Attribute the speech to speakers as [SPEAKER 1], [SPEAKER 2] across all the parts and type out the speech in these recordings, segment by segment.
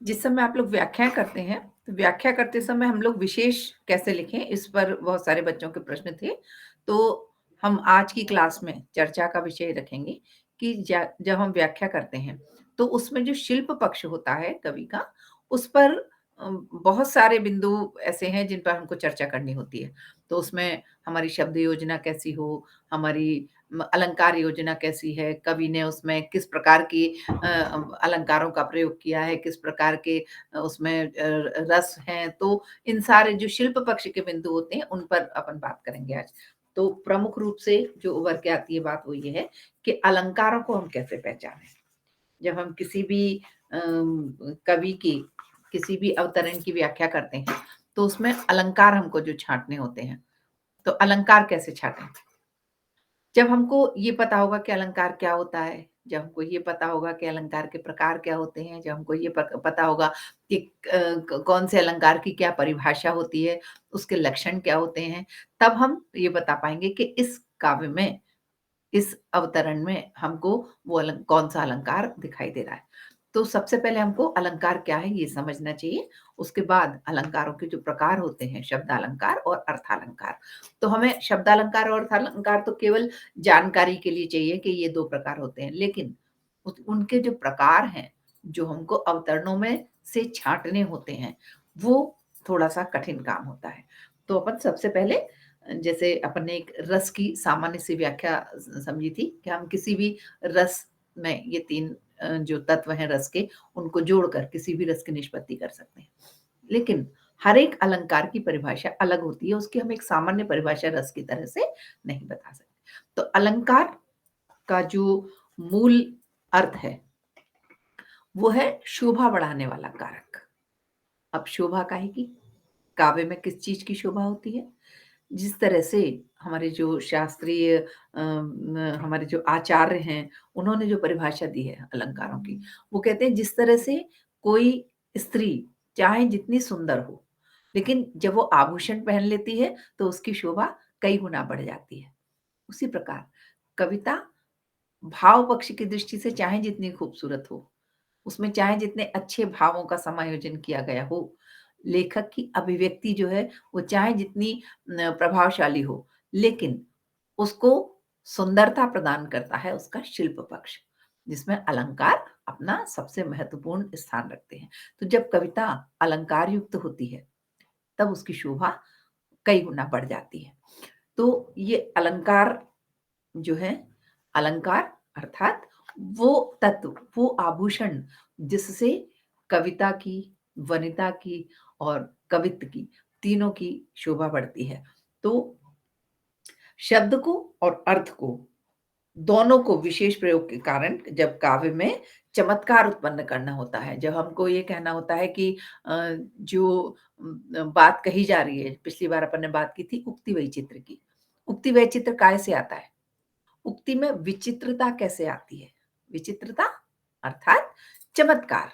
[SPEAKER 1] जिस समय आप लोग व्याख्या करते हैं, तो व्याख्या करते समय हम लोग विशेष कैसे लिखें, इस पर बहुत सारे बच्चों के प्रश्न थे। तो हम आज की क्लास में चर्चा का विषय रखेंगे कि ज जब हम व्याख्या करते हैं, तो उसमें जो शिल्प पक्ष होता है कवि का, उस पर बहुत सारे बिंदु ऐसे हैं जिन पर हमको चर्चा करनी होती है। तो उसमें हमारी शब्द योजना कैसी हो, हमारी अलंकार योजना कैसी है, कवि ने उसमें किस प्रकार की अलंकारों का प्रयोग किया है, किस प्रकार के उसमें रस हैं, तो इन सारे जो शिल्प पक्ष के बिंदु होते हैं, उन पर अपन बात करेंगे आज। तो प्रमुख रूप से जो उभर के आती है बात वो ये है कि अलंकारों को हम कैसे पहचानें? जब हम किसी भी कवि की किसी भी अवतरण की व्याख्या करते हैं, तो उसमें अलंकार हमको जो छाँटने होते हैं, तो अलंकार कैसे छाँटें? जब हमको ये पता होगा कि अलंकार क्या होता है, जब हमको ये पता होगा कि अलंकार के प्रकार क्या होते हैं, जब हमको ये पता होगा कि कौन से अलंकार की क्या परिभाषा होती है, उसके लक्षण क्या होते हैं, तब हम ये बता पाएंगे कि इस काव्य में, इस अवतरण में हमको वो कौन सा अलंकार दिखाई दे रहा है। तो सबसे पहले हमको अलंकार क्या है ये समझना चाहिए। उसके बाद अलंकारों के जो प्रकार होते हैं, शब्दालंकार और अर्थालंकार। तो हमें शब्दालंकार और अर्थालंकार तो केवल जानकारी के लिए चाहिए कि ये 2 प्रकार होते हैं। लेकिन उनके जो प्रकार हैं, जो हमको अवतरणों में से छाँटने होते हैं, वो थोड़ा-सा कठिन काम होता है। तो अपन सबसे पहले जैसे अपन ने एक रस की सामान्य सी व्याख्या समझी थी कि हम किसी भी रस में ये 3 जो तत्व हैं रस के, उनको जोड़कर किसी भी रस की निष्पत्ति कर सकते हैं। लेकिन हर एक अलंकार की परिभाषा अलग होती है, उसकी हम एक सामान्य परिभाषा रस की तरह से नहीं बता सकते। तो अलंकार का जो मूल अर्थ है, वो है शोभा बढ़ाने वाला कारक। अब शोभा काहे की? काव्य में किस चीज़ की शोभा होती है? जिस तरह से हमारे जो शास्त्रीय हमारे जो आचार्य हैं, उन्होंने जो परिभाषा दी है अलंकारों की, वो कहते हैं जिस तरह से कोई स्त्री चाहे जितनी सुंदर हो, लेकिन जब वो आभूषण पहन लेती है, तो उसकी शोभा कई गुना बढ़ जाती है। उसी प्रकार कविता भाव पक्ष की दृष्टि से चाहे जितनी खूबसूरत हो, उसमें चाहे जितने अच्छे भावों का समायोजन किया गया हो, लेखक की अभिव्यक्ति जो है वो चाहे जितनी प्रभावशाली हो, लेकिन उसको सुंदरता प्रदान करता है उसका शिल्प पक्ष, जिसमें अलंकार अपना सबसे महत्वपूर्ण स्थान रखते हैं। तो जब कविता अलंकार युक्त होती है, तब उसकी शोभा कई गुना बढ़ जाती है। तो ये अलंकार जो है, अलंकार अर्थात वो तत्व, वो आभूषण जिससे कविता की, वनिता की और कवित्व की, तीनों की शोभा बढ़ती है। तो शब्द को और अर्थ को, दोनों को विशेष प्रयोग के कारण जब काव्य में चमत्कार उत्पन्न करना होता है, जब हमको ये कहना होता है कि जो बात कही जा रही है, पिछली बार अपन ने बात की थी उक्ति वैचित्र की। उक्ति वैचित्र काहे से आता है? उक्ति में विचित्रता कैसे आती है? विचित्रता अर्थात चमत्कार।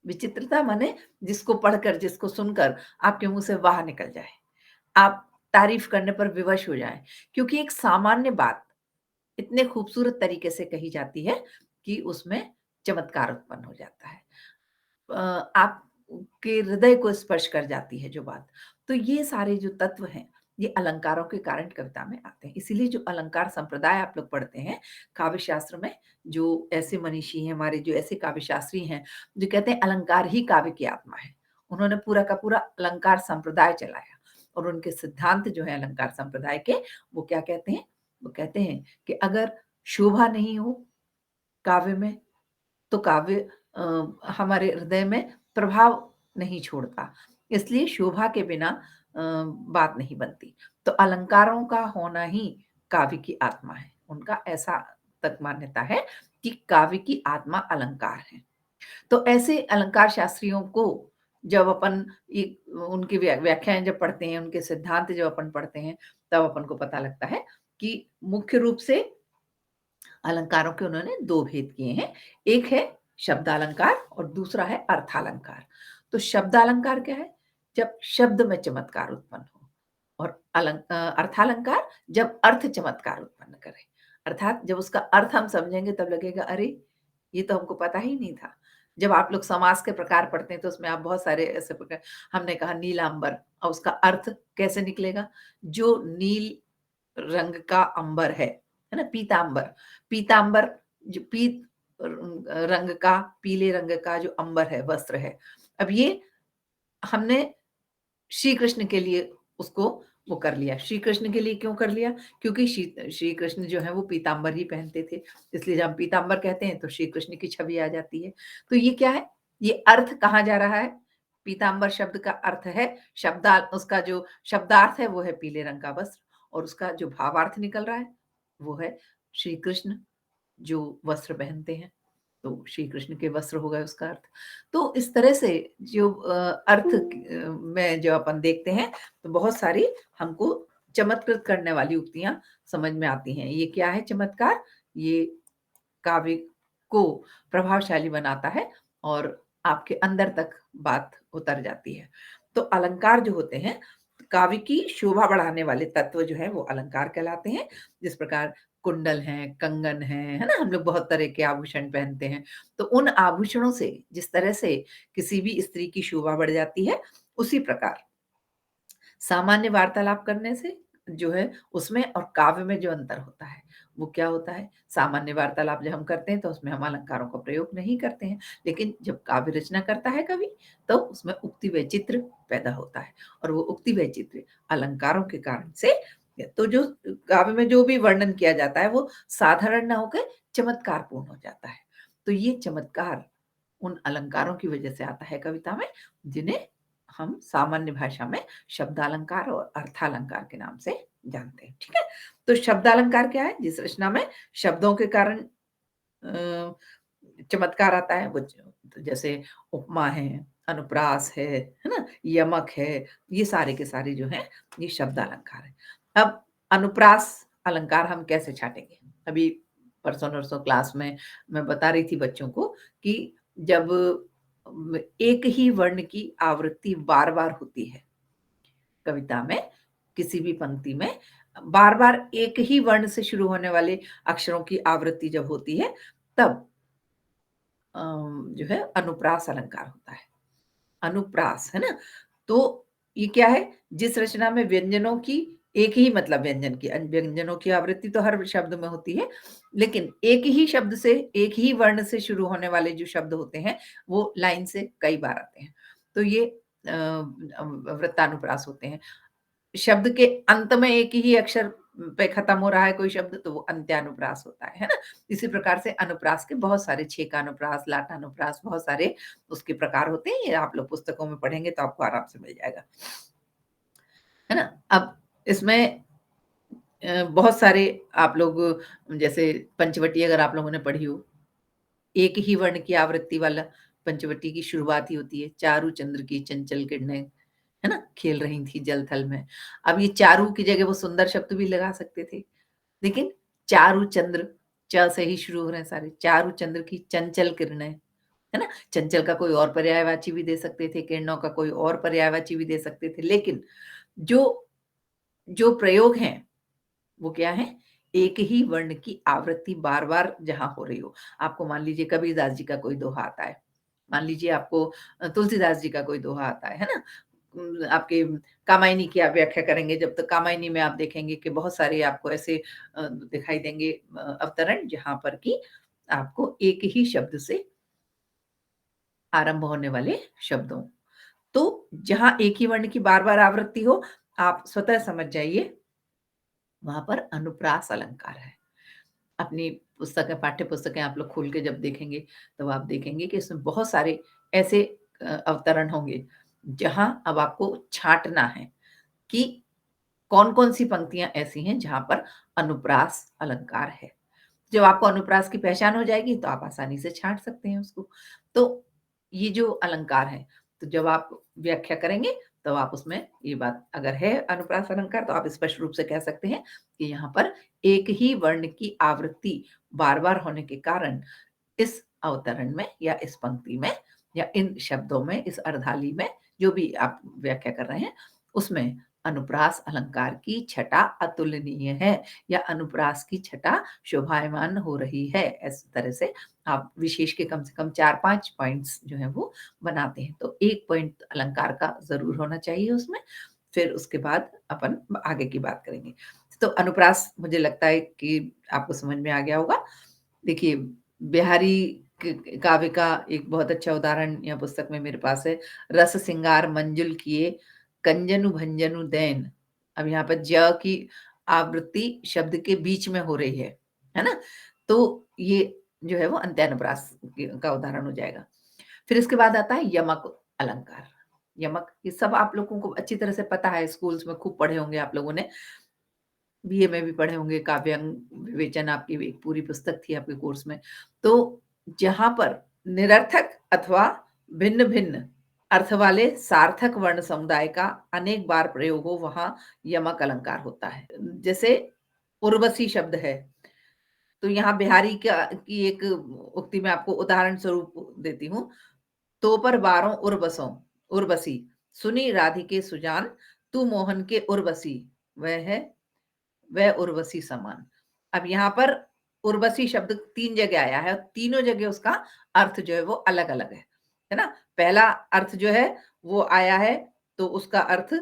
[SPEAKER 1] विचित्रता माने जिसको पढ़कर, जिसको सुनकर आपके मुँह से वाह निकल जाए। आप तारीफ़ करने पर विवश हो जाएँ, क्योंकि एक सामान्य बात इतने खूबसूरत तरीके से कही जाती है कि उसमें चमत्कार उत्पन्न हो जाता है। आपके हृदय को स्पर्श कर जाती है जो बात। तो ये सारे जो तत्व हैं, ये अलंकारों के कारण कविता में आते हैं। इसीलिए जो अलंकार संप्रदाय आप लोग पढ़ते हैं, काव्य शास्त्र में जो ऐसे मनीषी हैं, हमारे जो ऐसे काव्य शास्त्री हैं, जो कहते हैं अलंकार ही काव्य की आत्मा है। उन्होंने पूरा का पूरा अलंकार संप्रदाय चलाया और उनके सिद्धांत जो हैं अलंकार संप्रदाय के, वो क्या कहते हैं? वो कहते हैं कि अगर शोभा नहीं हो काव्य में, तो काव्य हमारे हृदय में प्रभाव नहीं छोड़ता। इसलिए शोभा के बिना बात नहीं बनती। तो अलंकारों का होना ही काव्य की आत्मा है। उनका ऐसा तक मान्यता है कि काव्य की आत्मा अलंकार है। तो ऐसे अलंकार शास्त्रियों को जब अपन उनकी व्याख्याएँ जब पढ़ते हैं, उनके सिद्धांत जब अपन पढ़ते हैं, तब अपन को पता लगता है कि मुख्य रूप से अलंकारों के उन्होंने 2 भेद किए हैं। एक है शब्दालंकार और दूसरा है अर्थालंकार। तो शब्दालंकार क्या है? जब शब्द में चमत्कार उत्पन्न हो, और अर्थालंकार जब अर्थ चमत्कार उत्पन्न करे। अर्थात जब उसका अर्थ हम समझेंगे तब लगेगा अरे! ये तो हमको पता ही नहीं था। जब आप लोग समास के प्रकार पढ़ते हैं तो उसमें आप बहुत सारे ऐसे प्रकार, हमने कहा नीलांबर, और उसका अर्थ कैसे निकलेगा? जो नील रंग का अंबर है ना? पीतांबर, पीतांबर जो पीत रंग का, पीले रंग का जो अंबर है, वस्त्र है। अब ये हमने श्री कृष्ण के लिए उसको वो कर लिया। श्री कृष्ण के लिए क्यों कर लिया? क्योंकि श्री कृष्ण जो है वो पीतांबर ही पहनते थे। इसलिए जब हम पीतांबर कहते हैं तो श्री कृष्ण की छवि आ जाती है। तो ये क्या है? ये अर्थ कहाँ जा रहा है? पीतांबर शब्द का अर्थ है, उसका जो शब्दार्थ है वो है पीले रंग का वस्त्र, और उसका जो भावार्थ निकल रहा है वो है श्री कृष्ण जो वस्त्र पहनते हैं। तो श्री कृष्ण के वस्त्र हो गए उसका अर्थ। तो इस तरह से जो अर्थ में जो अपन देखते हैं तो बहुत सारी हमको चमत्कृत करने वाली उक्तियाँ समझ में आती हैं। ये क्या है चमत्कार? ये काव्य को प्रभावशाली बनाता है और आपके अंदर तक बात उतर जाती है। तो अलंकार जो होते हैं, काव्य की शोभा बढ़ाने वाले तत्व जो है वो अलंकार कहलाते हैं। जिस प्रकार कुंडल हैं, कंगन हैं, है ना? हम लोग बहुत तरह के आभूषण पहनते हैं। तो उन आभूषणों से जिस तरह से किसी भी स्त्री की शोभा बढ़ जाती है, उसी प्रकार सामान्य वार्तालाप करने से जो है उसमें और काव्य में जो अंतर होता है, वो क्या होता है? सामान्य वार्तालाप जब हम करते हैं तो उसमें हम अलंकारों का प्रयोग नहीं करते हैं, लेकिन जब काव्य रचना करता है कवि, तो उसमें उक्ति व चित्र पैदा होता है, और वो उक्ति व चित्र अलंकारों के कारण से, तो जो काव्य में जो भी वर्णन किया जाता है वो साधारण ना होकर चमत्कारपूर्ण हो जाता है। तो ये चमत्कार उन अलंकारों की वजह से आता है कविता में, जिन्हें हम सामान्य भाषा में शब्दालंकार और अर्थालंकार के नाम से जानते हैं। ठीक है? तो शब्दालंकार क्या है? जिस रचना में शब्दों के कारण चमत्कार आता है, वो तो जैसे उपमा है, अनुप्रास है ना? यमक है, ये सारे के सारे जो हैं ये शब्दालंकार है। अब अनुप्रास अलंकार हम कैसे छाटेंगे? अभी परसों-नरसों क्लास में मैं बता रही थी बच्चों को कि जब एक ही वर्ण की आवृत्ति बार-बार होती है कविता में, किसी भी पंक्ति में बार-बार एक ही वर्ण से शुरू होने वाले अक्षरों की आवृत्ति जब होती है, तब जो है अनुप्रास अलंकार होता है। अनुप्रास, है ना? तो ये क्या है? जिस रचना में व्यंजनों की एक ही मतलब व्यंजनों की आवृत्ति तो हर शब्द में होती है, लेकिन एक ही शब्द से, एक ही वर्ण से शुरू होने वाले जो शब्द होते हैं, वो लाइन से कई बार आते हैं। तो ये वृत्तानुप्रास होते हैं। शब्द के अंत में एक ही अक्षर पे खत्म हो रहा है कोई शब्द, तो वो अंत्यानुप्रास होता है ना? इसी प्रकार से अनुप्रास के बहुत सारे, छेकानुप्रास, लाटानुप्रास, बहुत सारे उसके प्रकार होते हैं। ये आप लोग पुस्तकों में पढ़ेंगे तो आपको आराम से मिल जाएगा। है ना? अब इसमें बहुत सारे आप लोग, जैसे पंचवटी अगर आप लोगों ने पढ़ी हो, एक ही वर्ण की आवृत्ति वाला पंचवटी की शुरुआत ही होती है, चारु चंद्र की चंचल किरणें, है ना? खेल रही थी जल थल में। अब ये चारु की जगह वो सुंदर शब्द भी लगा सकते थे, लेकिन चारु चंद्र, च से ही शुरू हो रहे हैं सारे। चारु चंद्र की चंचल किरणें, है ना? चंचल का कोई और पर्यायवाची भी दे सकते थे, किरणों का कोई और पर्यायवाची भी दे सकते थे, लेकिन जो जो प्रयोग हैं वो क्या है? एक ही वर्ण की आवृत्ति बार-बार जहाँ हो रही हो। आपको मान लीजिए कबीरदास जी का कोई दोहा आता है। मान लीजिए आपको तुलसीदास जी का कोई दोहा आता है ना? आपके कामायनी की आप व्याख्या करेंगे जब तक कामायनी में आप देखेंगे कि बहुत सारे आपको ऐसे दिखाई देंगे अवतरण, जहाँ पर कि आपको एक ही शब्द से आरंभ होने वाले शब्दों। तो जहाँ एक ही वर्ण की बार-बार आवृत्ति हो, आप स्वतः समझ जाइए वहाँ पर अनुप्रास अलंकार है। अपनी पुस्तकें, पाठ्य पुस्तकें आप लोग खोल के जब देखेंगे, तब आप देखेंगे कि इसमें बहुत सारे ऐसे अवतरण होंगे, जहाँ अब आपको छाँटना है कि कौन-कौन सी पंक्तियाँ ऐसी हैं जहाँ पर अनुप्रास अलंकार है। जब आपको अनुप्रास की पहचान हो जाएगी, तो आप आसानी से छाँट सकते हैं उसको। तो ये जो अलंकार है, तो जब आप व्याख्या करेंगे, तो आप उसमें ये बात अगर है अनुप्रास अलंकार, तो आप स्पष्ट रूप से कह सकते हैं कि यहाँ पर एक ही वर्ण की आवृत्ति बार-बार होने के कारण इस अवतरण में या इस पंक्ति में या इन शब्दों में, इस अर्धाली में, जो भी आप व्याख्या कर रहे हैं, उसमें अनुप्रास अलंकार की छटा अतुलनीय है या अनुप्रास की छटा शोभायमान हो रही है। इस तरह से आप विशेष के कम से कम 4-5 पॉइंट्स जो हैं वो बनाते हैं। तो 1 पॉइंट अलंकार का ज़रूर होना चाहिए उसमें, फिर उसके बाद अपन आगे की बात करेंगे। तो अनुप्रास मुझे लगता है कि आपको समझ में आ गया होगा। देखिए, बिहारी काव्य का एक बहुत अच्छा उदाहरण यह पुस्तक में मेरे पास है। रस सिंगार मंजुल किए कंजनु भंजनु दैन। अब यहाँ पर ज की आवृत्ति शब्द के बीच में हो रही है ना? तो ये जो है वो अंत्यानुप्रास का उदाहरण हो जाएगा। फिर इसके बाद आता है यमक अलंकार। यमक ये सब आप लोगों को अच्छी तरह से पता है, स्कूल्स में खूब पढ़े होंगे आप लोगों ने। बीए में भी पढ़े होंगे, काव्यांग विवेचन आपकी एक पूरी पुस्तक थी आपके कोर्स में। तो जहाँ पर निरर्थक अथवा भिन्न-भिन्न अर्थ वाले सार्थक वर्ण समुदाय का अनेक बार प्रयोग हो, वहाँ यमक अलंकार होता है। जैसे उर्वशी शब्द है, तो यहाँ बिहारी का की एक उक्ति मैं आपको उदाहरण स्वरूप देती हूँ। "तो पर बारों उर्वशों उर्वशी, सुनी राधिके सुजान, तू मोहन के उर्वशी, वह है वह उर्वशी समान।" अब यहाँ पर उर्वशी शब्द 3 जगह आया है और तीनों जगह उसका अर्थ जो है वो अलग-अलग है ना? पहला अर्थ जो है वो आया है तो उसका अर्थ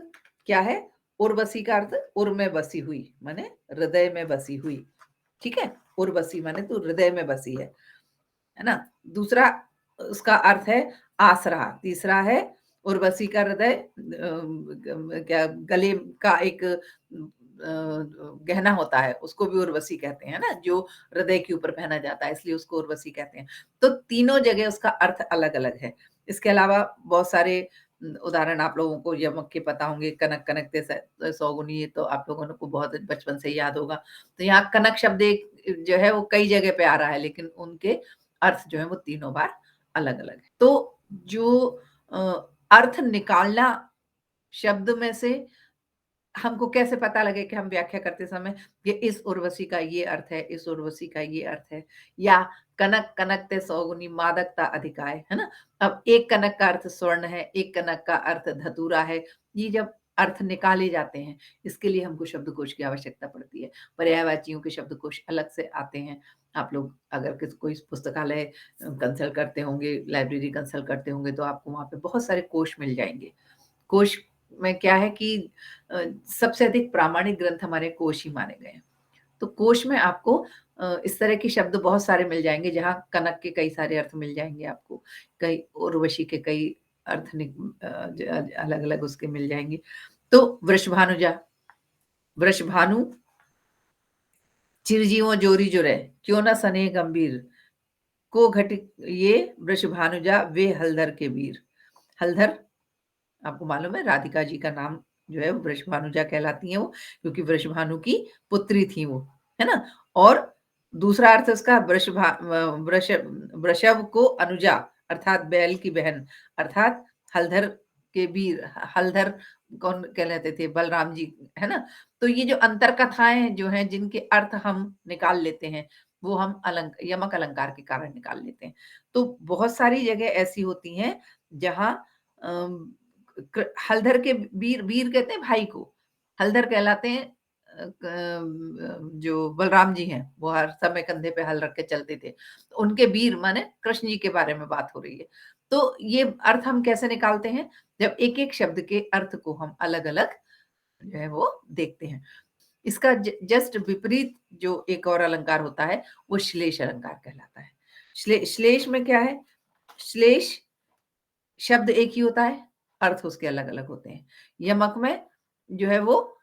[SPEAKER 1] क्या है? उर्वशी का अर्थ उर में बसी हुई, माने हृदय में बसी हुई, ठीक है? उर्वशी माने तू हृदय में बसी है ना? दूसरा उसका अर्थ है आसरा, तीसरा है उर्वशी का हृदय क्या गले का एक गहना होता है, उसको भी उर्वशी कहते हैं ना, जो हृदय के ऊपर पहना जाता है, इसलिए उसको उर्वशी कहते हैं। तो तीनों जगह उसका अर्थ अलग-अलग है। इसके अलावा बहुत सारे उदाहरण आप लोगों को यमक के पता होंगे, कनक कनकते सौगुनी, ये तो आप लोगों को बहुत बचपन से याद होगा। तो यहाँ कनक शब्द एक जो है वो कई जगह पे आ रहा है, लेकिन उनके अर्थ जो है वो तीनों बार अलग-अलग है। तो जो अ, अर्थ निकालना शब्द में से हमको कैसे पता लगे कि हम व्याख्या करते समय ये इस उर्वशी का ये अर्थ है, इस उर्वशी का ये अर्थ है, या कनक कनकते सौगुनी मादकता अधिकाय, है ना? अब एक कनक का अर्थ स्वर्ण है, एक कनक का अर्थ धतूरा है। ये जब अर्थ निकाले जाते हैं, इसके लिए हमको शब्दकोश की आवश्यकता पड़ती है। पर्यायवाचियों के शब्दकोश अलग से आते हैं। आप लोग अगर कोई पुस्तकालय कंसल्ट करते होंगे, लाइब्रेरी कंसल्ट करते होंगे, तो आपको वहाँ पे बहुत सारे कोश मिल जाएँगे। कोश में क्या है कि अ, सबसे अधिक प्रामाणिक ग्रंथ हमारे कोश ही माने गए हैं। तो कोश में आपको इस तरह के शब्द बहुत सारे मिल जाएँगे, जहाँ कनक के कई सारे अर्थ मिल जाएँगे आपको, कई उर्वशी के कई अर्थ ज अलग-अलग उसके मिल जाएँगे। तो वृषभानुजा, वृषभानु चिरजीवों जोरी जुरै, क्यों न सने गंभीर, को घटित ये वृषभानुजा वे हलधर के वीर। हलधर आपको मालूम है राधिका जी का नाम जो है वृषभानुजा कहलाती हैं वो, क्योंकि वृषभानु की पुत्री थी वो, है ना? और दूसरा अर्थ उसका वृषभ को अनुजा अर्थात बैल की बहन, अर्थात हलधर के वीर। हलधर कौन कहलाते थे? बलराम जी, है ना? तो ये जो अंतर कथाएँ जो हैं जिनके अर्थ हम निकाल लेते हैं, वो हम यमक अलंकार के कारण निकाल लेते हैं। तो बहुत सारी जगह ऐसी होती हैं जहाँ अम हलधर के वीर वीर कहते हैं भाई को। हलधर कहलाते हैं जो बलराम जी हैं, वो हर समय कंधे पे हल रख के चलते थे। तो उनके वीर माने कृष्ण जी के बारे में बात हो रही है। तो ये अर्थ हम कैसे निकालते हैं? जब एक-एक शब्द के अर्थ को हम अलग-अलग जो है वो देखते हैं। इसका जस्ट विपरीत जो एक और अलंकार होता है, वो श्लेष अलंकार कहलाता है। श्लेष में क्या है? श्लेष शब्द एक ही होता है, अर्थ उसके अलग-अलग होते हैं। यमक में जो है वो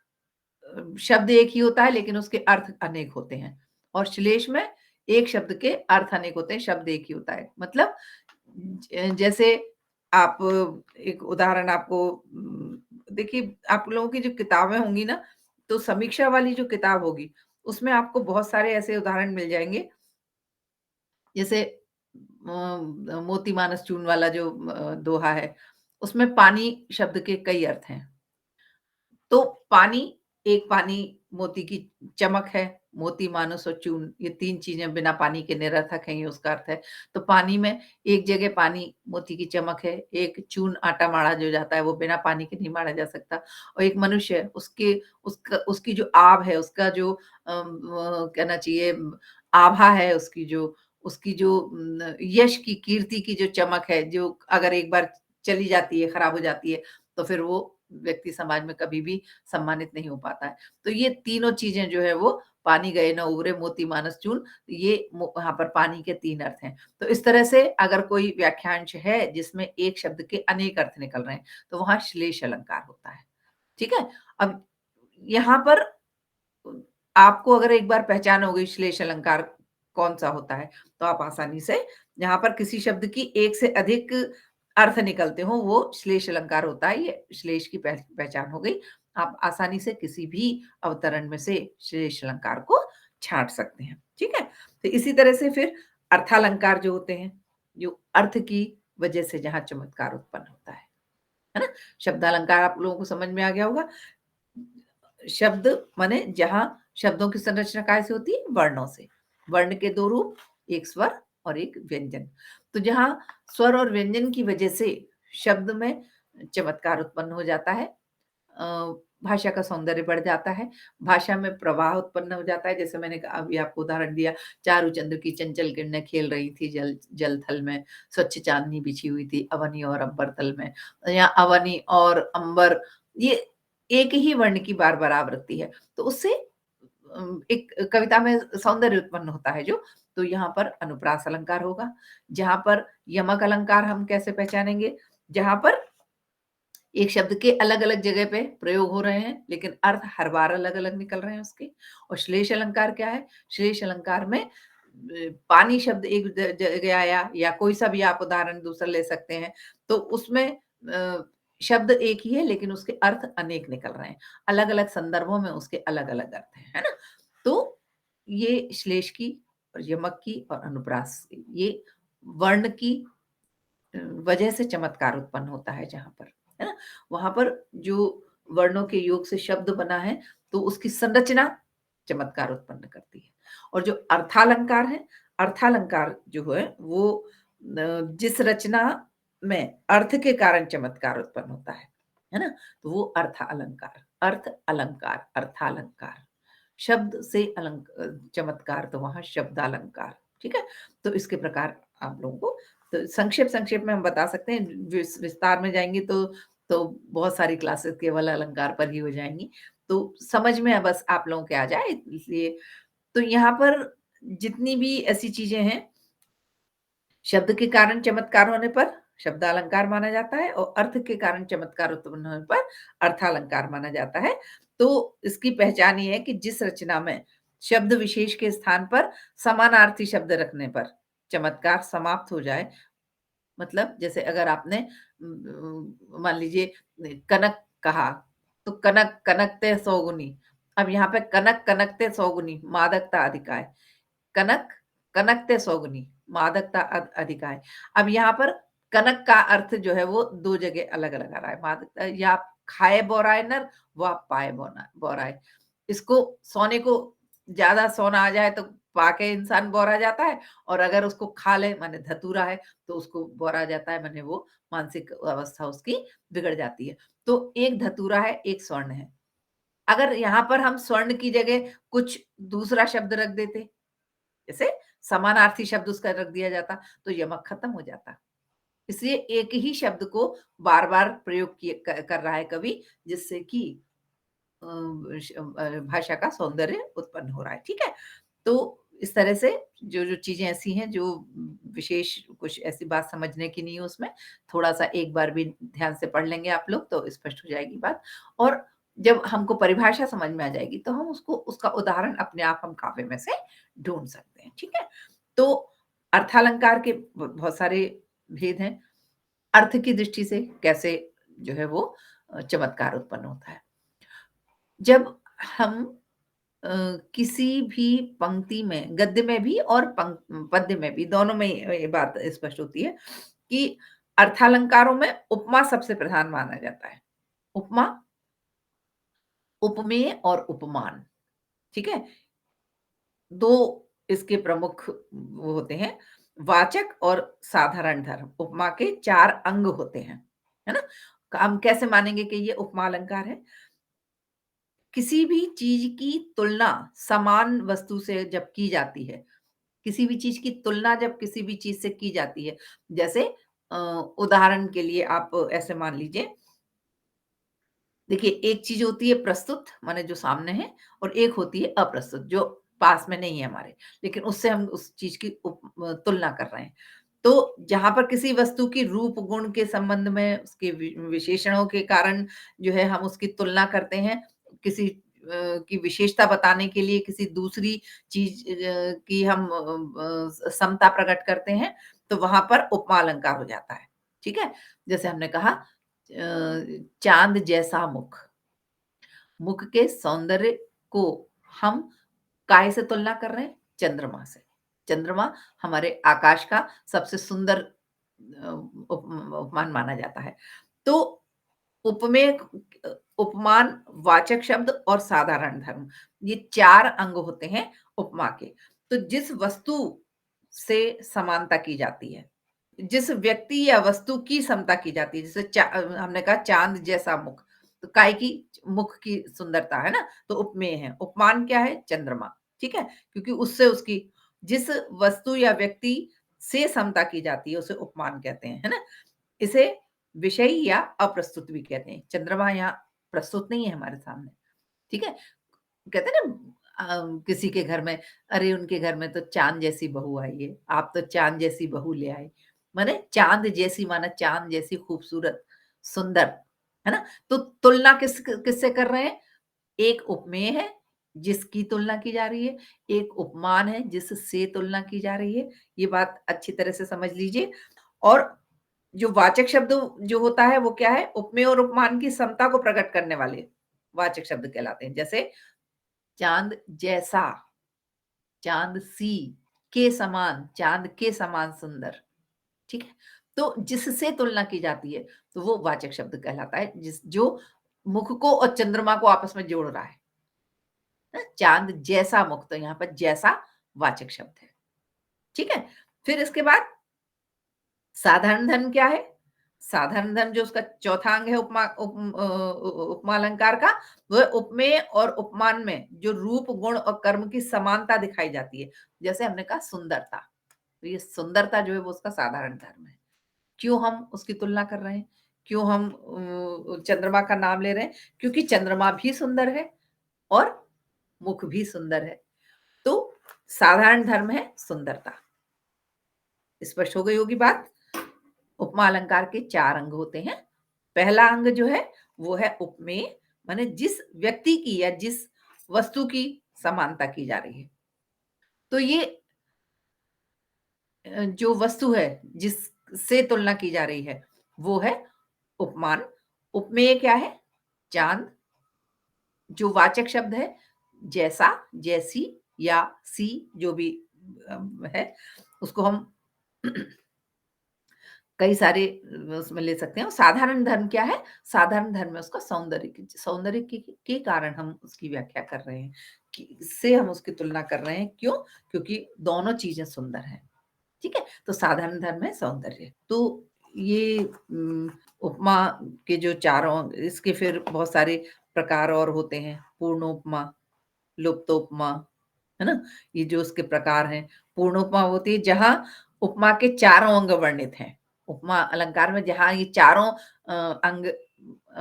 [SPEAKER 1] शब्द एक ही होता है लेकिन उसके अर्थ अनेक होते हैं और श्लेष में एक शब्द के अर्थ अनेक होते हैं, शब्द एक ही होता है। मतलब जैसे आप एक उदाहरण आपको देखिए आप लोगों की जो किताबें होंगी ना, तो समीक्षा वाली जो किताब होगी, उसमें आपको बहुत सारे ऐसे उदाहरण मिल जाएँगे जैसे मोती मानस चून वाला जो दोहा है, उसमें पानी शब्द के कई अर्थ हैं। तो पानी, एक पानी मोती की चमक है, मोती, मानुस और चून, ये 3 चीज़ें बिना पानी के निरर्थक हैं, ये उसका अर्थ है। तो पानी में एक जगह पानी मोती की चमक है, एक चून आटा माढ़ा जो जाता है वो बिना पानी के नहीं माढ़ा जा सकता, और एक मनुष्य है, उसके उसका उसकी जो आभ है, उसका जो कहना चाहिए आभा है, उसकी जो यश की, कीर्ति की जो चमक है, जो अगर एक बार चली जाती है, खराब हो जाती है, तो फिर वो व्यक्ति समाज में कभी भी सम्मानित नहीं हो पाता है। तो ये तीनों चीज़ें जो है वो पानी गए न उभरे मोती मानस चूल, ये वहाँ पर पानी के 3 अर्थ हैं। तो इस तरह से अगर कोई वाक्यांश है जिसमें एक शब्द के अनेक अर्थ निकल रहे हैं, तो वहाँ श्लेष अलंकार होता है। ठीक है? अब यहाँ पर आपको अगर एक बार पहचान हो गई श्लेष अलंकार कौन-सा होता है, तो आप आसानी से जहाँ पर किसी शब्द की एक से अधिक अर्थ निकलते हों, वो श्लेष अलंकार होता है। ये श्लेष की पहचान हो गई। आप आसानी से किसी भी अवतरण में से श्लेष अलंकार को छाँट सकते हैं। ठीक है? तो इसी तरह से फिर अर्थालंकार जो होते हैं, जो अर्थ की वजह से जहाँ चमत्कार उत्पन्न होता है ना? शब्दालंकार आप लोगों को समझ में आ गया होगा। शब्द माने जहाँ शब्दों की संरचना कैसे होती है? वर्णों से। वर्ण के 2 रूप, एक स्वर और एक व्यंजन। तो जहाँ स्वर और व्यंजन की वजह से शब्द में चमत्कार उत्पन्न हो जाता है, भाषा का सौंदर्य बढ़ जाता है, भाषा में प्रवाह उत्पन्न हो जाता है। जैसे मैंने अभी आपको उदाहरण दिया, चारु चंद्र की चंचल किरणें खेल रही थी जल जल थल में, स्वच्छ चाँदनी बिछी हुई थी अवनी और अंबर तल में। यहाँ अवनी और अंबर, ये एक ही वर्ण की बार-बार आवृत्ति है। तो उससे एक कविता में सौंदर्य उत्पन्न होता है जो, तो यहाँ पर अनुप्रास अलंकार होगा। जहाँ पर यमक अलंकार हम कैसे पहचानेंगे? जहाँ पर एक शब्द के अलग-अलग जगह पे प्रयोग हो रहे हैं, लेकिन अर्थ हर बार अलग-अलग निकल रहे हैं उसके। और श्लेष अलंकार क्या है? श्लेष अलंकार में पानी शब्द एक जगह आया, या कोई सा भी आप उदाहरण दूसरा ले सकते हैं, तो उसमें शब्द एक ही है लेकिन उसके अर्थ अनेक निकल रहे हैं। अलग-अलग संदर्भों में उसके अलग-अलग अर्थ हैं, है ना? तो ये श्लेष की और यमक की और अनुप्रास की, ये वर्ण की वजह से चमत्कार उत्पन्न होता है जहाँ पर, है ना? वहाँ पर जो वर्णों के योग से शब्द बना है, तो उसकी संरचना चमत्कार उत्पन्न करती है। और जो अर्थालंकार है, अर्थालंकार जो है वो जिस रचना में अर्थ के कारण चमत्कार उत्पन्न होता है ना? तो वो अर्थ अलंकार, अर्थालंकार। शब्द से चमत्कार, तो वहाँ शब्दालंकार, ठीक है? तो इसके प्रकार आप लोगों को तो संक्षेप में हम बता सकते हैं, विस्तार में जाएँगे तो बहुत सारी क्लासेस केवल अलंकार पर ही हो जाएँगी। तो समझ में बस आप लोगों के आ जाए, इसलिए तो यहाँ पर जितनी भी ऐसी चीज़ें हैं, शब्द के कारण चमत्कार होने पर शब्दालंकार माना जाता है, और अर्थ के कारण चमत्कार उत्पन्न होने पर अर्थालंकार माना जाता है। तो इसकी पहचान ये है कि जिस रचना में शब्द विशेष के स्थान पर समानार्थी शब्द रखने पर चमत्कार समाप्त हो जाए, मतलब जैसे अगर आपने मान लीजिए कनक कहा, तो कनक कनकते सौगुनी। अब यहाँ पे कनक कनकते सौगुनी, मादकता अधिकाय। कनक कनकते सौगुनी, मादकता अधिकाय। अब यहाँ पर कनक का अर्थ जो है वो 2 जगह अलग-अलग आ रहा है। मादकता या खाए बोराए नर, व पाए बोराए। इसको सोने को ज़्यादा सोना आ जाए तो पाके इंसान बौरा जाता है, और अगर उसको खा ले माने धतूरा है, तो उसको बौरा जाता है, माने वो मानसिक अवस्था उसकी बिगड़ जाती है। तो एक धतूरा है, एक स्वर्ण है। अगर यहाँ पर हम स्वर्ण की जगह कुछ दूसरा शब्द रख देते, जैसे समानार्थी शब्द उसका रख दिया जाता, तो यमक खत्म हो जाता। इसलिए एक ही शब्द को बार-बार प्रयोग किए कर रहा है कवि, जिससे कि भाषा का सौंदर्य उत्पन्न हो रहा है, ठीक है? तो इस तरह से जो-जो चीज़ें ऐसी हैं जो विशेष कुछ ऐसी बात समझने की नहीं है उसमें, थोड़ा-सा एक बार भी ध्यान से पढ़ लेंगे आप लोग तो स्पष्ट हो जाएगी बात। और जब हमको परिभाषा समझ में आ जाएगी तो हम उसको उसका उदाहरण अपने आप हम काव्य में से ढूँढ सकते हैं, ठीक है? तो अर्थालंकार के बहुत सारे भेद हैं। अर्थ की दृष्टि से कैसे जो है वो चमत्कार उत्पन्न होता है। जब हम किसी भी पंक्ति में, गद्य में भी और पद्य में भी, दोनों में ये बात स्पष्ट होती है कि अर्थालंकारों में उपमा सबसे प्रधान माना जाता है। उपमा, उपमेय और उपमान, ठीक है? 2 इसके प्रमुख वो होते हैं, वाचक और साधारण धर्म। उपमा के 4 अंग होते हैं, है ना? हम कैसे मानेंगे कि ये उपमा अलंकार है? किसी भी चीज़ की तुलना समान वस्तु से जब की जाती है, किसी भी चीज़ की तुलना जब किसी भी चीज़ से की जाती है, जैसे अ, उदाहरण के लिए आप ऐसे मान लीजिए, देखिए एक चीज़ होती है प्रस्तुत माने जो सामने है और एक होती है अप्रस्तुत जो पास में नहीं है हमारे, लेकिन उससे हम उस चीज़ की तुलना कर रहे हैं। तो जहाँ पर किसी वस्तु की रूप गुण के संबंध में उसके विशेषणों के कारण जो है हम उसकी तुलना करते हैं, किसी की विशेषता बताने के लिए किसी दूसरी चीज़ की हम समता प्रकट करते हैं, तो वहाँ पर उपमा अलंकार हो जाता है। ठीक है? जैसे हमने कहा चाँद जैसा मुख, मुख के सौंदर्य को हम काहे से तुलना कर रहे हैं? चंद्रमा से। चंद्रमा हमारे आकाश का सबसे सुंदर उपमान माना जाता है। तो उपमेय उपमान, वाचक शब्द और साधारण धर्म, ये 4 अंग होते हैं उपमा के। तो जिस वस्तु से समानता की जाती है, जिस व्यक्ति या वस्तु की समता की जाती है, जैसे हमने कहा चाँद जैसा मुख, तो काय की मुख की सुंदरता है ना? तो उपमेय है। उपमान क्या है? चंद्रमा, ठीक है? क्योंकि उससे उसकी जिस वस्तु या व्यक्ति से समता की जाती है, उसे उपमान कहते हैं, है ना? इसे विषयी या अप्रस्तुत भी कहते हैं। चंद्रमा यहाँ प्रस्तुत नहीं है हमारे सामने, ठीक है? कहते हैं ना किसी के घर में, अरे उनके घर में तो चाँद जैसी बहू आई है, आप तो चाँद जैसी बहू ले आए। माने चाँद जैसी माना चाँद जैसी खूबसूरत, सुंदर, है ना? तो तुलना किससे कर रहे हैं? एक उपमेय है, जिसकी तुलना की जा रही है, एक उपमान है, जिससे तुलना की जा रही है। ये बात अच्छी तरह से समझ लीजिए। और जो वाचक शब्द जो होता है वो क्या है? उपमेय और उपमान की समता को प्रकट करने वाले वाचक शब्द कहलाते हैं। जैसे चाँद जैसा, चाँद सी, के समान, चाँद के समान सुंदर, ठीक है? तो जिससे तुलना की जाती है, तो वो वाचक शब्द कहलाता है, जो मुख को और चंद्रमा को आपस में जोड़ रहा है। चाँद जैसा मुख, तो यहाँ पर जैसा वाचक शब्द है, ठीक है? फिर इसके बाद साधारण धर्म क्या है? साधारण धर्म जो उसका चौथा अंग है उपमा अलंकार का, वह उपमेय और उपमान में जो रूप, गुण और कर्म की समानता दिखाई जाती है। जैसे हमने कहा सुंदरता, तो ये सुंदरता जो है वो उसका साधारण धर्म है। क्यों हम उसकी तुलना कर रहे हैं? क्यों हम चंद्रमा का नाम ले रहे हैं? क्योंकि चंद्रमा भी सुंदर है और मुख भी सुंदर है। तो साधारण धर्म है सुंदरता। स्पष्ट हो गई होगी बात? उपमा अलंकार के 4 अंग होते हैं। पहला अंग जो है वो है उपमेय, माने जिस व्यक्ति की या जिस वस्तु की समानता की जा रही है। तो ये जो वस्तु है जिससे तुलना की जा रही है वो है उपमान। उपमेय क्या है? चाँद, जो वाचक शब्द है जैसा, जैसी या सी, जो भी है उसको हम कई सारे उसमें ले सकते हैं। और साधारण धर्म क्या है? साधारण धर्म है उसका सौंदर्य, सौंदर्य के कारण हम उसकी व्याख्या कर रहे हैं, कि इससे हम उसकी तुलना कर रहे हैं। क्यों? क्योंकि दोनों चीजें सुंदर हैं, ठीक है? तो साधारण धर्म है सौंदर्य। तो ये उपमा के जो चारों, इसके फिर बहुत सारे प्रकार और होते हैं। पूर्ण उपमा, लुप्तोपमा, है ना? ये जो उसके प्रकार हैं। पूर्ण उपमा होती है जहाँ उपमा के चारों अंग वर्णित हैं। उपमा अलंकार में जहाँ ये चारों अंग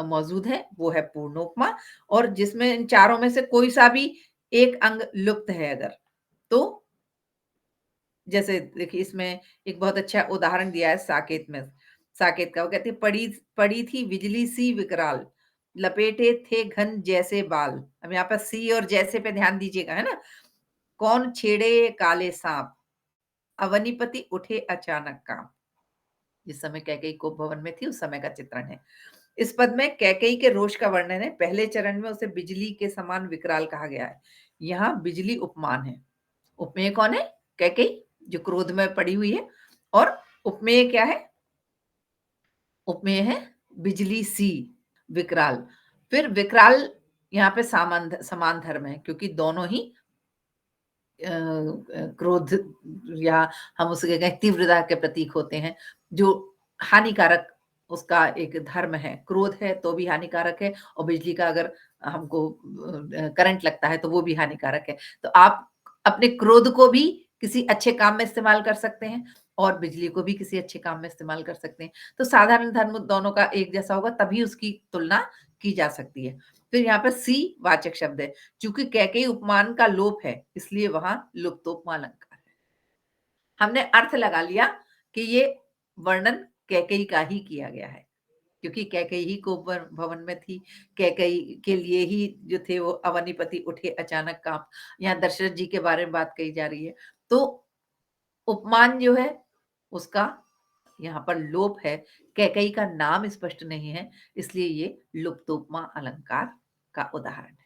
[SPEAKER 1] मौजूद है वो है पूर्ण उपमा। और जिसमें इन चारों में से कोई सा भी एक अंग लुप्त है अगर, तो जैसे देखिए इसमें एक बहुत अच्छा उदाहरण दिया है साकेत में। साकेत का वो कहती है, पड़ी पड़ी थी बिजली सी विकराल, लपेटे थे घन जैसे बाल। अब यहाँ पर सी और जैसे पे ध्यान दीजिएगा, है ना? कौन छेड़े ये काले सांप, अवनीपति उठे अचानक कांप। जिस समय कैकेयी को भवन में थी उस समय का चित्रण है। इस पद में कैकेयी के रोष का वर्णन है। पहले चरण में उसे बिजली के समान विकराल कहा गया है। यहाँ बिजली उपमान है। उपमेय कौन है? कैकेयी, जो क्रोध में पड़ी हुई है। और उपमेय क्या है? उपमेय है बिजली सी, विकराल। फिर विकराल यहाँ पे समान धर्म है, क्योंकि दोनों ही क्रोध या हम उसे कहें तीव्रता के प्रतीक होते हैं, जो हानिकारक उसका एक धर्म है। क्रोध है तो भी हानिकारक है और बिजली का अगर हमको करंट लगता है तो वो भी हानिकारक है। तो आप अपने क्रोध को भी किसी अच्छे काम में इस्तेमाल कर सकते हैं और बिजली को भी किसी अच्छे काम में इस्तेमाल कर सकते हैं। तो साधारण धर्म दोनों का एक जैसा होगा तभी उसकी तुलना की जा सकती है। फिर यहाँ पर सी वाचक शब्द है। चूँकि कैकेयी उपमान का लोप है, इसलिए वहाँ लुप्तोपमा अलंकार है। हमने अर्थ लगा लिया कि ये वर्णन कैकेयी का ही किया गया है, क्योंकि कैकेयी ही कोपवन भवन में थी। कैकेयी के लिए ही जो थे वो अवनीपति उठे अचानक काँप। यहाँ दशरथ जी के बारे में बात कही जा रही है। तो उपमान जो है उसका यहाँ पर लोप है। कैकेयी का नाम स्पष्ट नहीं है, इसलिए ये लुप्तोपमा अलंकार का उदाहरण है।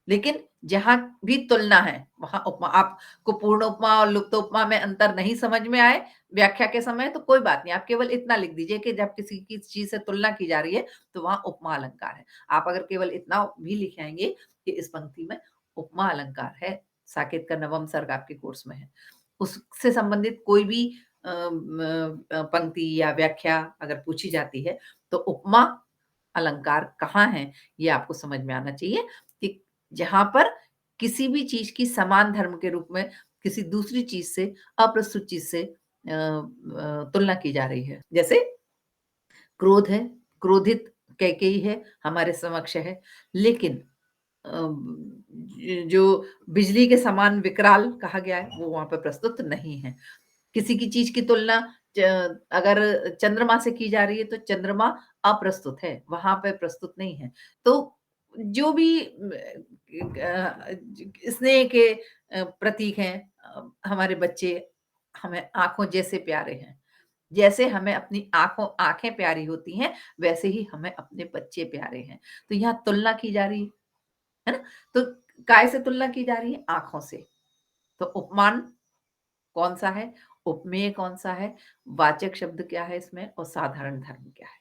[SPEAKER 1] लेकिन जहाँ भी तुलना है, वहाँ उपमा आपको पूर्ण उपमा और लुप्त उपमा में अंतर नहीं समझ में आए व्याख्या के समय तो कोई बात नहीं, आप केवल इतना लिख दीजिए कि जब किसी की चीज़ से तुलना की जा रही है, तो वहाँ उपमा अलंकार है। आप अगर केवल इतना भी लिख आएँगे कि इस पंक्ति में उपमा अलंकार है, साकेत का नवम सर्ग आपके कोर्स में है। उससे संबंधित कोई भी पंक्ति या व्याख्या अगर पूछी जाती है, तो उपमा अलंकार कहाँ है, ये आपको समझ में आना चाहिए कि जहाँ पर किसी भी चीज़ की समान धर्म के रूप में किसी दूसरी चीज़ से, अप्रस्तुत चीज़ से तुलना की जा रही है। जैसे क्रोध है, क्रोधित कैकेयी है, हमारे समक्ष है, लेकिन जो बिजली के समान विकराल कहा गया है, वो वहाँ पे प्रस्तुत नहीं है। किसी की चीज़ की तुलना च अगर चंद्रमा से की जा रही है तो चंद्रमा अप्रस्तुत है, वहाँ पे प्रस्तुत नहीं है। तो जो भी स्नेह के प्रतीक हैं हमारे बच्चे हमें आँखों जैसे प्यारे हैं। जैसे हमें अपनी आँखें प्यारी होती हैं, वैसे ही हमें अपने बच्चे प्यारे हैं। तो यहाँ तुलना की जा रही है ना? तो काय से तुलना की जा रही है? आँखों से। तो उपमान कौन-सा है, उपमेय कौन-सा है, वाचक शब्द क्या है इसमें और साधारण धर्म क्या है।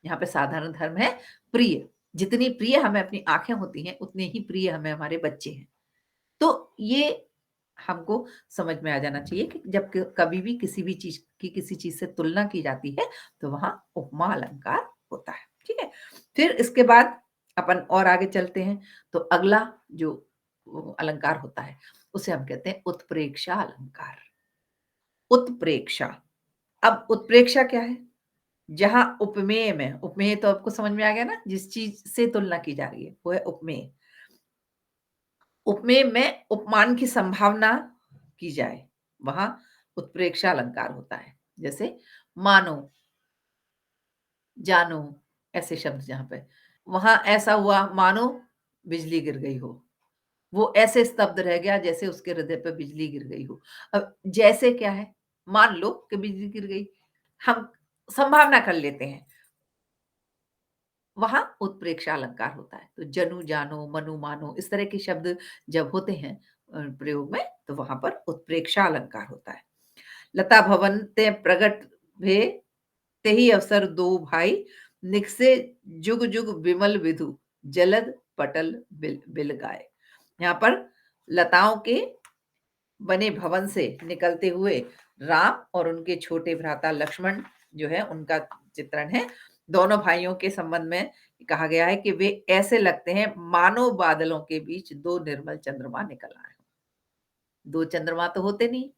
[SPEAKER 1] यहाँ पे साधारण धर्म है प्रिय, जितनी प्रिय हमें अपनी आँखें होती हैं, उतने ही प्रिय हमें हमारे बच्चे हैं। तो ये हमको समझ में आ जाना चाहिए कि जब कभी भी किसी भी चीज़ की किसी चीज़ से तुलना की जाती है, तो वहाँ उपमा अलंकार होता है, ठीक है? फिर इसके बाद अपन और आगे चलते हैं, तो अगला जो अलंकार होता है, उसे हम कहते हैं उत्प्रेक्षा अलंकार। उत्प्रेक्षा। अब उत्प्रेक्षा क्या है? जहाँ उपमेय में उपमेय तो आपको समझ में आ गया ना? जिस चीज़ से तुलना की जा रही है, वो है उपमेय। उपमेय में उपमान की संभावना की जाए, वहाँ उत्प्रेक्षा अलंकार होता है। जैसे मानो, जानो ऐसे शब्द जहाँ पे। वहाँ ऐसा हुआ मानो बिजली गिर गई हो। वो ऐसे स्तब्ध रह गया जैसे उसके हृदय पे बिजली गिर गई हो। अब जैसे क्या है? मान लो कि बिजली गिर गई। हम संभावना कर लेते हैं। वहाँ उत्प्रेक्षा अलंकार होता है। तो जनु जानो, मनु मानो इस तरह के शब्द जब होते हैं प्रयोग में तो वहाँ पर उत्प्रेक्षा अलंकार होता है। लता भवन ते प्रगट भे तेहि अवसर दो भाई निकसे जुग जुग विमल विधु जलद पटल बिल बिल गाए। यहाँ पर लताओं के बने भवन से निकलते हुए राम और उनके छोटे भ्राता लक्ष्मण जो है उनका चित्रण है। दोनों भाइयों के संबंध में कहा गया है कि वे ऐसे लगते हैं मानो बादलों के बीच दो निर्मल चंद्रमा निकल आए हों। दो चंद्रमा तो होते नहीं,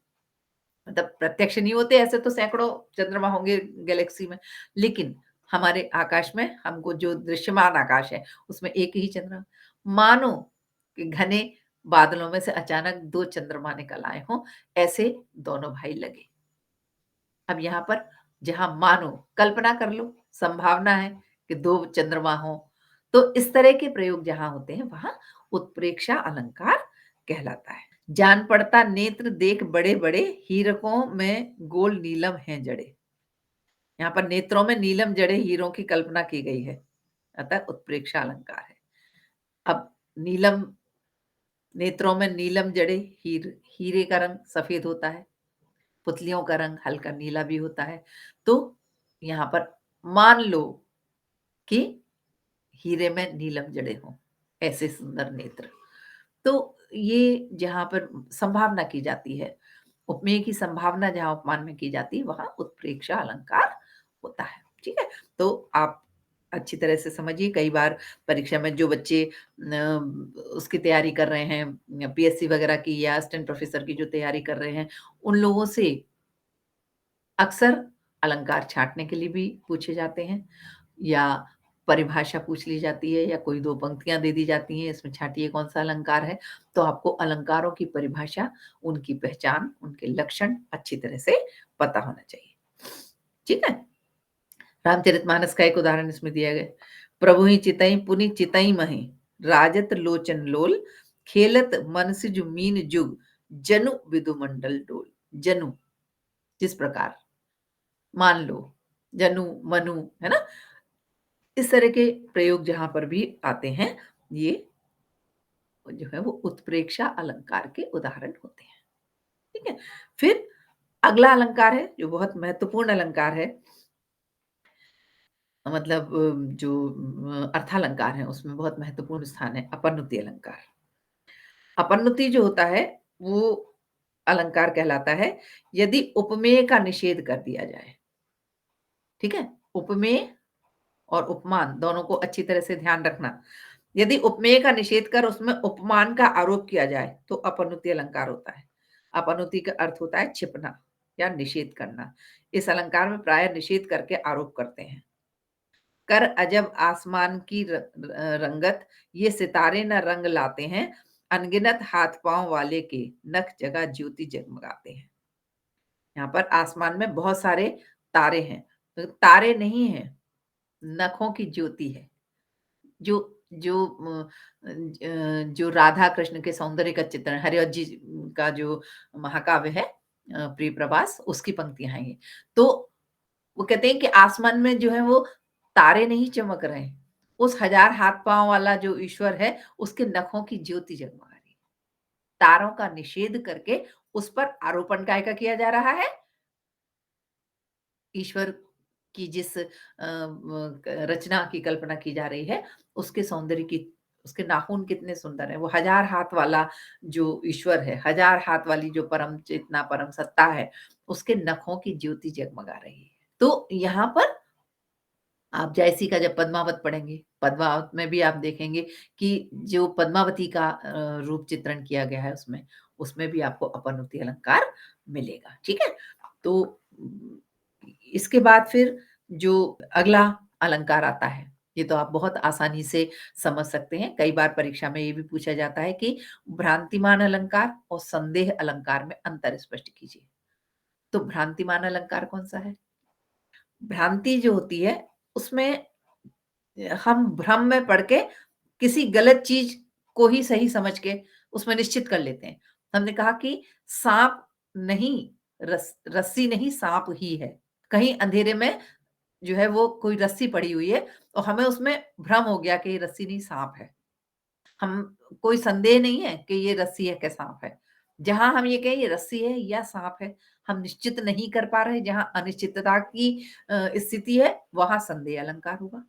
[SPEAKER 1] मतलब प्रत्यक्ष नहीं होते, ऐसे तो सैकड़ों चंद्रमा होंगे गैलेक्सी में। लेकिन हमारे आकाश में हमको जो दृश्यमान आकाश है, उसमें एक ही चंद्रमा मानो कि घने बादलों में से अचानक 2 चंद्रमा निकल आए हों, ऐसे दोनों भाई लगे। अब यहाँ पर जहाँ मानो कल्पना कर लो, संभावना है कि 2 चंद्रमा हों, तो इस तरह के प्रयोग जहाँ होते हैं, वहाँ उत्प्रेक्षा अलंकार कहलाता है। जान पड़ता नेत्र देख बड़े-बड़े हीरकों में गोल नीलम हैं जड़े। यहाँ पर नेत्रों में नीलम जड़े हीरों की कल्पना की गई है, अतः उत्प्रेक्षा अलंकार है। अब नीलम नेत्रों में नीलम जड़े हीरे का रंग सफेद होता है, पुतलियों का रंग हल्का नीला भी होता है। तो यहाँ पर मान लो कि हीरे में नीलम जड़े हों, ऐसे सुंदर नेत्र। तो ये जहाँ पर संभावना की जाती है, उपमेय की संभावना जहाँ उपमान में की जाती है, वहाँ उत्प्रेक्षा अलंकार होता है। ठीक है? तो आप अच्छी तरह से समझिए, कई बार परीक्षा में जो बच्चे उसकी तैयारी कर रहे हैं, पीएससी वगैरह की या असिस्टेंट प्रोफेसर की जो तैयारी कर रहे हैं, उन लोगों से अक्सर अलंकार छाँटने के लिए भी पूछे जाते हैं, या परिभाषा पूछ ली जाती है, या कोई 2 पंक्तियाँ दे दी जाती हैं, इसमें छाँटिए कौन-सा अलंकार है। तो आपको अलंकारों की परिभाषा, उनकी पहचान, उनके लक्षण अच्छी तरह से पता होना चाहिए। ठीक है? रामचरितमानस का एक उदाहरण इसमें दिया गया है। प्रभुहि चितई पुनि चितई महि, राजत लोचन लोल, खेलत मनसिज मीन जुग, जनु विदु मंडल डोल। जनु, जिस प्रकार, मान लो, जनु, मनु, है ना? इस तरह के प्रयोग जहाँ पर भी आते हैं, ये जो है वो उत्प्रेक्षा अलंकार के उदाहरण होते हैं। ठीक है? फिर अगला अलंकार है, जो बहुत महत्वपूर्ण अलंकार है, मतलब जो अर्थालंकार है, उसमें बहुत महत्वपूर्ण स्थान है अपनुति अलंकार। अपनुति जो होता है, वो अलंकार कहलाता है यदि उपमेय का निषेध कर दिया जाए। ठीक है? उपमेय और उपमान दोनों को अच्छी तरह से ध्यान रखना। यदि उपमेय का निषेध कर उसमें उपमान का आरोप किया जाए, तो अपनुति अलंकार होता है। अपनुति का अर्थ होता है छिपना या निषेध करना। इस अलंकार में प्रायः निषेध करके आरोप करते हैं। कर अजब आसमान की रंगत, ये सितारे न रंग लाते हैं, अनगिनत हाथ पांव वाले के, नख जगह ज्योति जगमगाते हैं। यहाँ पर आसमान में बहुत सारे तारे हैं, तो तारे नहीं हैं, नखों की ज्योति है। जो जो जो राधा कृष्ण के सौंदर्य का चित्रण, हरिवंश जी का जो महाकाव्य है, प्रिय प्रवास, उसकी पंक्तियां हैं ये। तो वो कहते हैं कि आसमान में जो है वो तारे नहीं चमक रहे हैं, उस हजार हाथ पांव वाला जो ईश्वर है, उसके नखों की ज्योति जगमगा रही है। तारों का निषेध करके उस पर आरोपण काय का किया जा रहा है? ईश्वर की जिस रचना की कल्पना की जा रही है, उसके सौंदर्य की, उसके नाखून कितने सुंदर हैं। वो हजार हाथ वाला जो ईश्वर है, हजार हाथ वाली जो परम चेतना, परम सत्ता है, उसके नखों की ज्योति जगमगा रही है। तो यहाँ पर आप जयसी का जब पद्मावत पढ़ेंगे, पद्मावत में भी आप देखेंगे कि जो पद्मावती का रूप चित्रण किया गया है उसमें, उसमें भी आपको अपनुति अलंकार मिलेगा। ठीक है? तो इसके बाद फिर जो अगला अलंकार आता है, ये तो आप बहुत आसानी से समझ सकते हैं। कई बार परीक्षा में ये भी पूछा जाता है कि भ्रांतिमान अलंकार और संदेह अलंकार में अंतर स्पष्ट कीजिए। तो भ्रांतिमान अलंकार कौन-सा है? भ्रांति जो होती है, उसमें हम भ्रम में पड़ के किसी गलत चीज़ को ही सही समझ के उसमें निश्चित कर लेते हैं। हमने कहा कि साँप नहीं, रस्सी नहीं, साँप ही है। कहीं अंधेरे में जो है वो कोई रस्सी पड़ी हुई है और हमें उसमें भ्रम हो गया कि ये रस्सी नहीं, साँप है। हम, कोई संदेह नहीं है कि ये रस्सी है कि साँप है। जहाँ हम ये कहें ये रस्सी है या साँप है, हम निश्चित नहीं कर पा रहे, जहाँ अनिश्चितता की स्थिति है, वहाँ संदेह अलंकार होगा।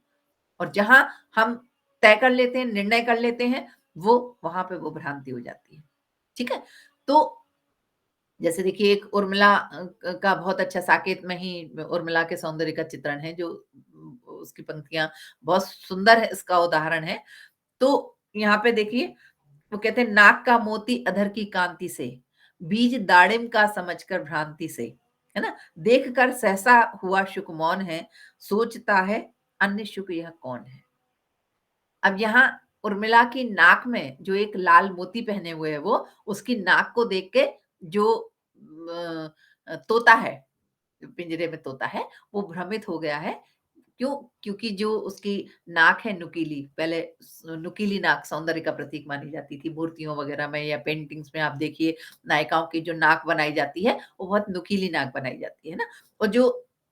[SPEAKER 1] और जहाँ हम तय कर लेते हैं, निर्णय कर लेते हैं, वो वहाँ पे वो भ्रांति हो जाती है। ठीक है? तो जैसे देखिए, एक उर्मिला का बहुत अच्छा, साकेत में ही उर्मिला के सौंदर्य का चित्रण है, जो उसकी पंक्तियाँ बहुत सुंदर है, इसका उदाहरण है। तो यहाँ पे देखिए, वो कहते हैं, नाक का मोती अधर की कांति से, बीज दाड़िम का समझकर भ्रांति से, है ना? देख कर सहसा हुआ शुक मौन है, सोचता है अन्य शुक यह कौन है? अब यहाँ उर्मिला की नाक में जो एक लाल मोती पहने हुए है वो, उसकी नाक को देख के जो तोता है, पिंजरे में तोता है, वो भ्रमित हो गया है। क्यों? क्योंकि जो उसकी नाक है नुकीली, पहले नुकीली नाक सौंदर्य का प्रतीक मानी जाती थी। मूर्तियों वगैरह में या पेंटिंग्स में आप देखिए, नायिकाओं की जो नाक बनाई जाती है, वो बहुत नुकीली नाक बनाई जाती है ना? और जो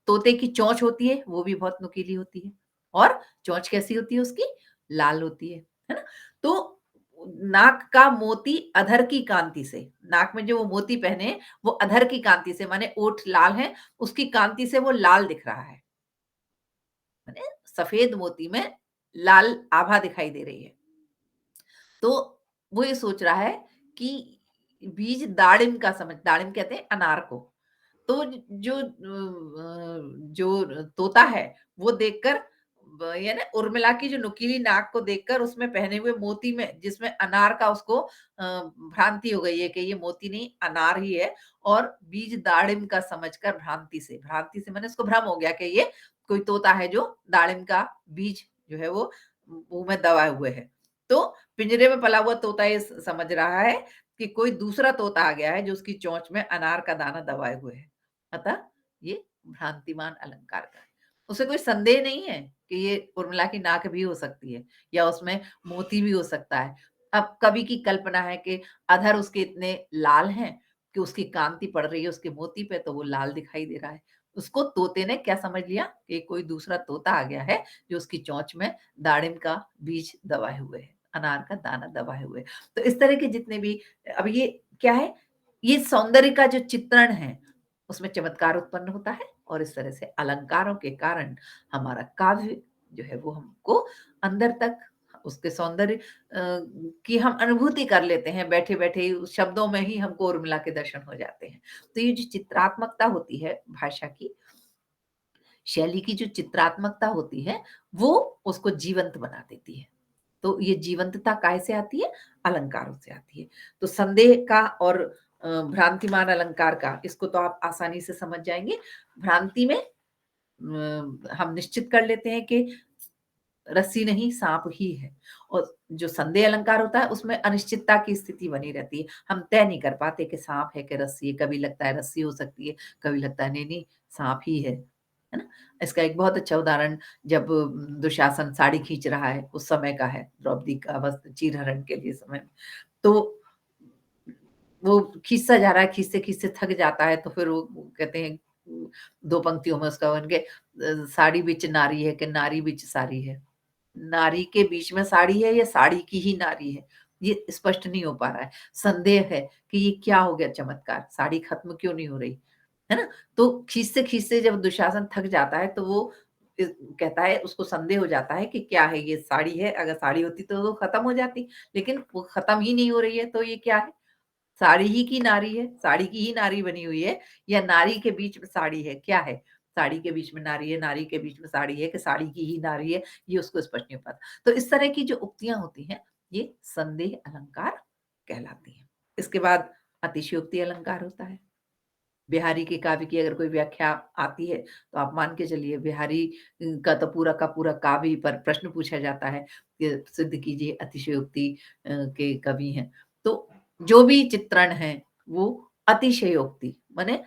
[SPEAKER 1] तोते की चोंच होती है, वो भी बहुत नुकीली होती है। और चोंच कैसी होती है उसकी? लाल होती है ना? तो नाक का मोती अधर की कांति से, नाक में जो वो मोती पहने हैं, वो अधर की कांति से, माने ओठ लाल हैं, उसकी कांति से वो लाल दिख रहा है। माने सफेद मोती में लाल आभा दिखाई दे रही है। तो वो ये सोच रहा है कि बीज दाड़िम का समझ, दाड़िम कहते हैं अनार को। तो जो तोता है वो देखकर ये ना उर्मिला की जो नुकीली नाक को देखकर उसमें पहने हुए मोती में जिसमें अनार का उसको भ्रांति हो गई है कि ये मोती नहीं अनार ही है, और बीज दाड़िम का समझकर भ्रांति से मैंने उसको भ्रम हो गया कि ये कोई तोता है जो दाड़िम का बीज जो है वो मुंह में दबाए हुए है। तो पिंजरे में पला हुआ तोता ये समझ रहा है कि कोई दूसरा तोता आ गया है जो उसकी चोंच में अनार का दाना दबाए हुए है। अतः ये भ्रांतिमान अलंकार का है। उसे कोई संदेह नहीं है कि ये उर्मिला की नाक भी हो सकती है या उसमें मोती भी हो सकता है। अब कवि की कल्पना है कि अधर उसके इतने लाल हैं कि उसकी कांति पड़ रही है उसके मोती पे तो वो लाल दिखाई दे रहा है। उसको तोते ने क्या समझ लिया कि कोई दूसरा तोता आ गया है जो उसकी चोंच में दाड़िम का बीज दबाए हुए है, अनार का दाना दबाए हुए है। तो इस तरह के जितने भी अब ये क्या है, ये सौंदर्य का जो चित्रण है उसमें चमत्कार उत्पन्न होता है और इस तरह से अलंकारों के कारण हमारा काव्य जो है वो हमको अंदर तक उसके सौंदर्य की हम अनुभूति कर लेते हैं बैठे बैठे उस शब्दों में ही हमको उर्मिला के दर्शन हो जाते हैं। तो ये जो चित्रात्मकता होती है भाषा की, शैली की जो चित्रात्मकता होती है वो उसको जीवंत बना देती है। तो ये जीवंतता काहे से आती है? अलंकारों से आती है। तो संदेह का और भ्रांतिमान अलंकार का इसको तो आप आसानी से समझ जाएँगे। भ्रांति में हम निश्चित कर लेते हैं कि रस्सी नहीं साँप ही है, और जो संदेह अलंकार होता है उसमें अनिश्चितता की स्थिति बनी रहती है। हम तय नहीं कर पाते कि साँप है कि रस्सी है, कभी लगता है रस्सी हो सकती है, कभी लगता है नहीं-नहीं साँप ही है ना? इसका एक बहुत अच्छा उदाहरण जब दुशासन साड़ी खींच रहा है, उस समय का है, द्रौपदी का वस्त्र चीरहरण के लिए समय में। तो वो खींचता जा रहा है, खींचते-खींचते थक जाता है तो फिर वो कहते हैं 2 पंक्तियों में उसका बन के साड़ी बिच नारी है कि नारी बिच साड़ी है। नारी के बीच में साड़ी है या साड़ी की ही नारी है, ये स्पष्ट नहीं हो पा रहा है। संदेह है कि ये क्या हो गया चमत्कार, साड़ी खत्म क्यों नहीं हो रही, है ना? तो खींचते-खींचते जब दुशासन थक जाता है तो वो अ, कहता है उसको संदेह हो जाता है कि क्या है ये साड़ी है, अगर साड़ी होती तो वो खत्म हो जाती, लेकिन वो खत्म ही नहीं हो रही है तो ये क्या है? साड़ी ही की नारी है, साड़ी की ही नारी बनी हुई है या नारी के बीच में साड़ी है, क्या है? साड़ी के बीच में नारी है, नारी के बीच में साड़ी है कि साड़ी की ही नारी है, ये उसको स्पष्ट नहीं हो पाता। तो इस तरह की जो उक्तियाँ होती हैं, ये संदेह अलंकार कहलाती हैं। इसके बाद अतिशयोक्ति अलंकार होता है। बिहारी के काव्य की अगर कोई व्याख्या आती है, तो आप मान के चलिए बिहारी का पूरा काव्य पर प्रश्न पूछा जाता है कि सिद्ध कीजिए अतिशयोक्ति के कवि हैं। तो जो भी चित्रण है, वो अतिशयोक्ति माने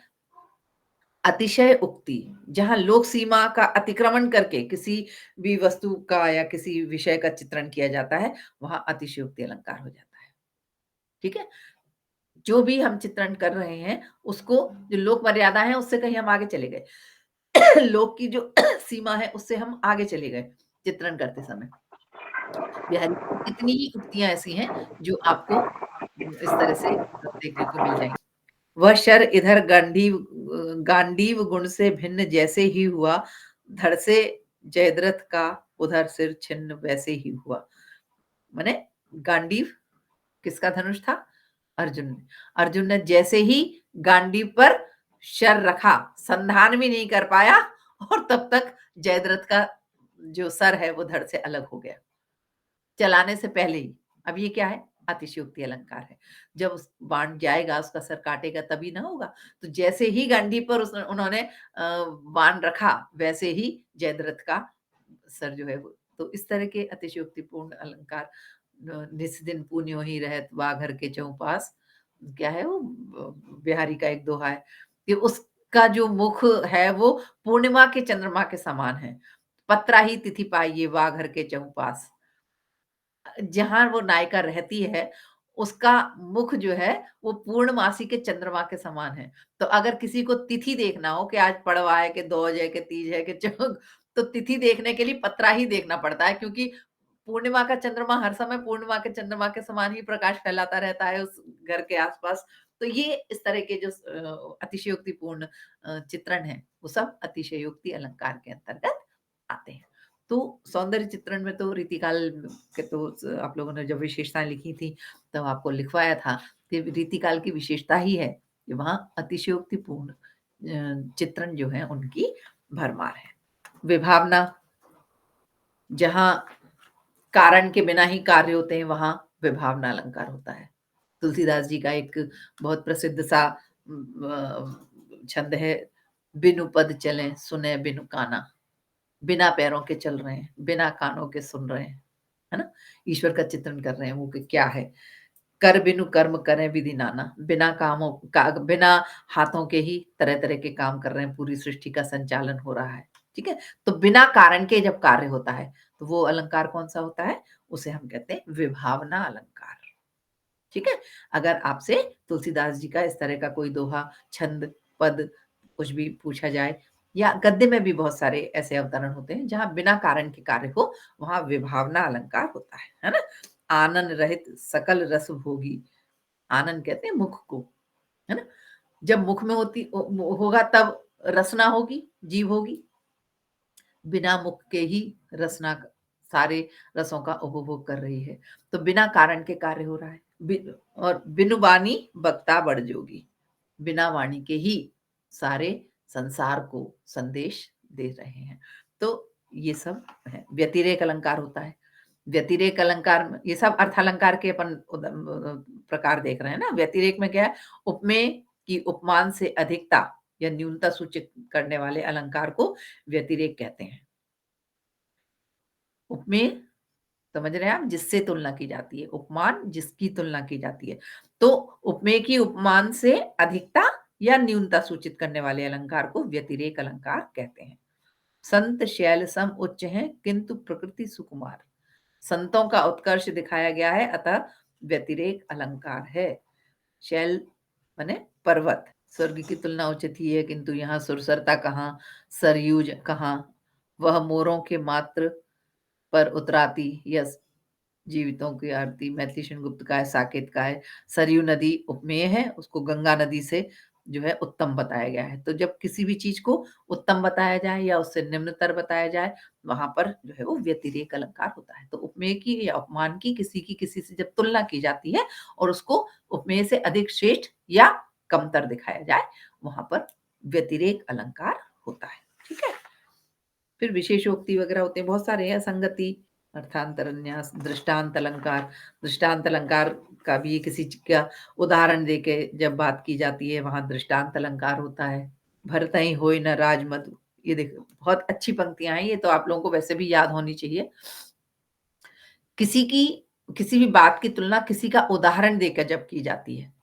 [SPEAKER 1] अतिशय उक्ति, जहाँ लोक सीमा का अतिक्रमण करके किसी भी वस्तु का या किसी विषय का चित्रण किया जाता है, वहाँ अतिशयोक्ति अलंकार हो जाता है। ठीक है? जो भी हम चित्रण कर रहे हैं, उसको जो लोक मर्यादा है, उससे कहीं हम आगे चले गए। लोक की जो सीमा है, उससे हम आगे चले गए चित्रण करते समय। बिहारी की कितनी ही उक्तियाँ ऐसी हैं, जो आपको इस तरह से देखने को मिल जाएँगी। वह शर इधर गांडीव गुण से भिन्न जैसे ही हुआ, धड़ से जयद्रथ का उधर सिर छिन्न वैसे ही हुआ। माने गांडीव किसका धनुष था? अर्जुन ने। अर्जुन ने जैसे ही गांडीव पर शर रखा, संधान भी नहीं कर पाया और तब तक जयद्रथ का जो सर है वो धड़ से अलग हो गया। चलाने से पहले ही। अब ये क्या है? अतिशयोक्ति अलंकार है। जब उस बाण जाएगा, उसका सर काटेगा तभी ना होगा। तो जैसे ही गांडी पर उन्होंने बाण रखा, वैसे ही जयद्रथ का सर जो है वो, तो इस तरह के अतिशयोक्तिपूर्ण अलंकार निस दिन पुनियो ही रहत वाघर के चौं पास, क्या है वो बिहारी का एक दोहा है कि उसका जो मुख है वो पूर्णिमा के चंद्रमा के समान है। पत्रा ही तिथि पाइये वाघर के चौं पास। जहाँ वो नायिका रहती है, उसका मुख जो है वो पूर्णमासी के चंद्रमा के समान है। तो अगर किसी को तिथि देखना हो कि आज पड़वा है, कि दौज है, कि तीज है, कि तो तिथि देखने के लिए पत्रा ही देखना पड़ता है, क्योंकि पूर्णिमा का चंद्रमा हर समय पूर्णिमा के चंद्रमा के समान ही प्रकाश फैलाता रहता है उस घर के आस-पास। तो ये इस तरह के जो अतिशयोक्तिपूर्ण चित्रण है, वो सब अतिशयोक्ति अलंकार के अंतर्गत आते हैं। तो सौंदर्य चित्रण में तो रीतिकाल के तो आप लोगों ने जब विशेषताएँ लिखी थी, तब आपको लिखवाया था कि रीतिकाल की विशेषता ही है कि वहाँ अतिशयोक्तिपूर्ण चित्रण जो है उनकी भरमार है। विभावना, जहाँ कारण के बिना ही कार्य होते हैं, वहाँ विभावना अलंकार होता है। तुलसीदास जी का एक बहुत प्रसिद्ध सा छंद है, बिनु पद चलें सुने बिनु काना। बिना पैरों के चल रहे हैं, बिना कानों के सुन रहे हैं, है ना? ईश्वर का चित्रण कर रहे हैं वो कि क्या है? कर बिनु कर्म करें विधि नाना, बिना हाथों के ही तरह-तरह के काम कर रहे हैं, पूरी सृष्टि का संचालन हो रहा है, ठीक है? तो बिना कारण के जब कार्य होता है, तो वो अलंकार कौन-सा होता है? उसे हम कहते हैं विभावना अलंकार, ठीक है? अगर आपसे तुलसीदास जी का इस तरह का कोई दोहा, छंद, पद कुछ भी पूछा जाए या गद्य में भी बहुत सारे ऐसे अवतरण होते हैं, जहाँ बिना कारण के कार्य हो, वहाँ विभावना अलंकार होता है ना? आनन रहित सकल रस भोगी, आनन कहते हैं मुख को, है ना? जब मुख में होगा तब रसना होगी, जीभ होगी। बिना मुख के ही रसना सारे रसों का उपभोग कर रही है। तो बिना कारण के कार्य हो रहा है। और बिनु वाणी बक्ता बड़ जोगी, बिना वाणी के ही सारे संसार को संदेश दे रहे हैं। तो ये सब है। व्यतिरेक अलंकार होता है। व्यतिरेक अलंकार में ये सब अर्थालंकार के अपन प्रकार देख रहे हैं ना। व्यतिरेक में क्या है? उपमेय की उपमान से अधिकता या न्यूनता सूचित करने वाले अलंकार को व्यतिरेक कहते हैं। उपमेय समझ रहे हैं आप? जिससे तुलना की जाती है। उपमान जिसकी तुलना की जाती है। तो उपमेय की उपमान से अधिकता या न्यूनता सूचित करने वाले अलंकार को व्यतिरेक अलंकार कहते हैं। संत शैल सम उच्च हैं किंतु प्रकृति सुकुमार। संतों का उत्कर्ष दिखाया गया है, अतः व्यतिरेक अलंकार है। शैल माने पर्वत, स्वर्ग की तुलना उचित ही है, किंतु यहाँ सुरसरता कहाँ, सरयूज कहाँ, वह मोरों के मात्र पर उतराती, यस जीवितों की आरती। मैथिली शरण गुप्त का है, साकेत का है। सरयू नदी उपमेय है, उसको गंगा नदी से जो है उत्तम बताया गया है। तो जब किसी भी चीज को उत्तम बताया जाए या उससे निम्नतर बताया जाए, वहां पर जो है वो व्यतिरेक अलंकार होता है। तो उपमेय की या उपमान की किसी से जब तुलना की जाती है और उसको उपमेय से अधिक श्रेष्ठ या कमतर दिखाया जाए, वहां पर व्यतिरेक अलंकार होता है, ठीक है? फिर विशेषोक्ति वगैरह होते हैं, बहुत सारे हैं, असंगति, अर्थांतरन्यास, दृष्टांत अलंकार। दृष्टांत अलंकार का भी किसी चीज का उदाहरण देके जब बात की जाती है, वहां दृष्टांत अलंकार होता है। भरतहि होय न राजमधु, ये देखो बहुत अच्छी पंक्तियां हैं, ये तो आप लोगों को वैसे भी याद होनी चाहिए। किसी की किसी भी बात की तुलना किसी का उदाहरण देकर जब की जाती है,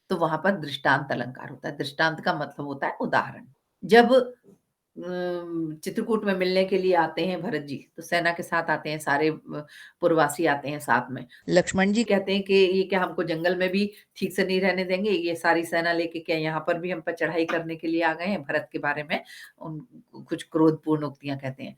[SPEAKER 1] तो वहां पर दृष्टांत अलंकार होता है। दृष्टांत का मतलब होता है उदाहरण। जब चित्रकूट में मिलने के लिए आते हैं भरत जी, तो सेना के साथ आते हैं, सारे पुरवासी आते हैं साथ में। लक्ष्मण जी कहते हैं कि ये क्या हमको जंगल में भी ठीक से नहीं रहने देंगे, ये सारी सेना लेके क्या यहाँ पर भी हम पर चढ़ाई करने के लिए आ गए हैं? भरत के बारे में उन कुछ क्रोधपूर्ण उक्तियाँ कहते हैं।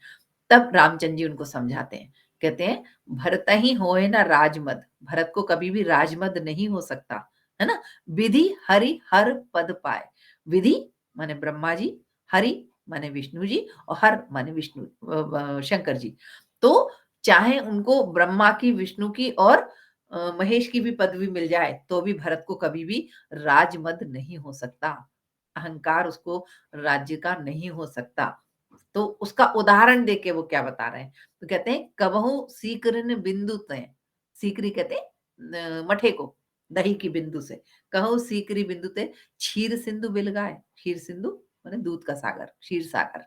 [SPEAKER 1] तब रामचंद्र जी उनको समझाते हैं, कहते हैं भरतहि होए ना राजमद, भरत को कभी भी राजमद नहीं हो सकता, है ना? विधि हरि हर पद पाए। विधि माने ब्रह्मा जी, हरि माने विष्णु जी और हर माने शंकर जी। तो चाहे उनको ब्रह्मा की, विष्णु की और महेश की भी पदवी मिल जाए, तो भी भरत को कभी भी राजमद नहीं हो सकता। अहंकार उसको राज्य का नहीं हो सकता। तो उसका उदाहरण देके वो क्या बता रहे हैं? तो कहते हैं कबहु सीकरिन बिंदु तय, सीकरी कहते हैं मठे को, दही की बिंदु से। कहूँ सीकरी बिंदु ते क्षीर सिंधु बिलगाए। क्षीर सिंधु माने दूध का सागर, क्षीर सागर,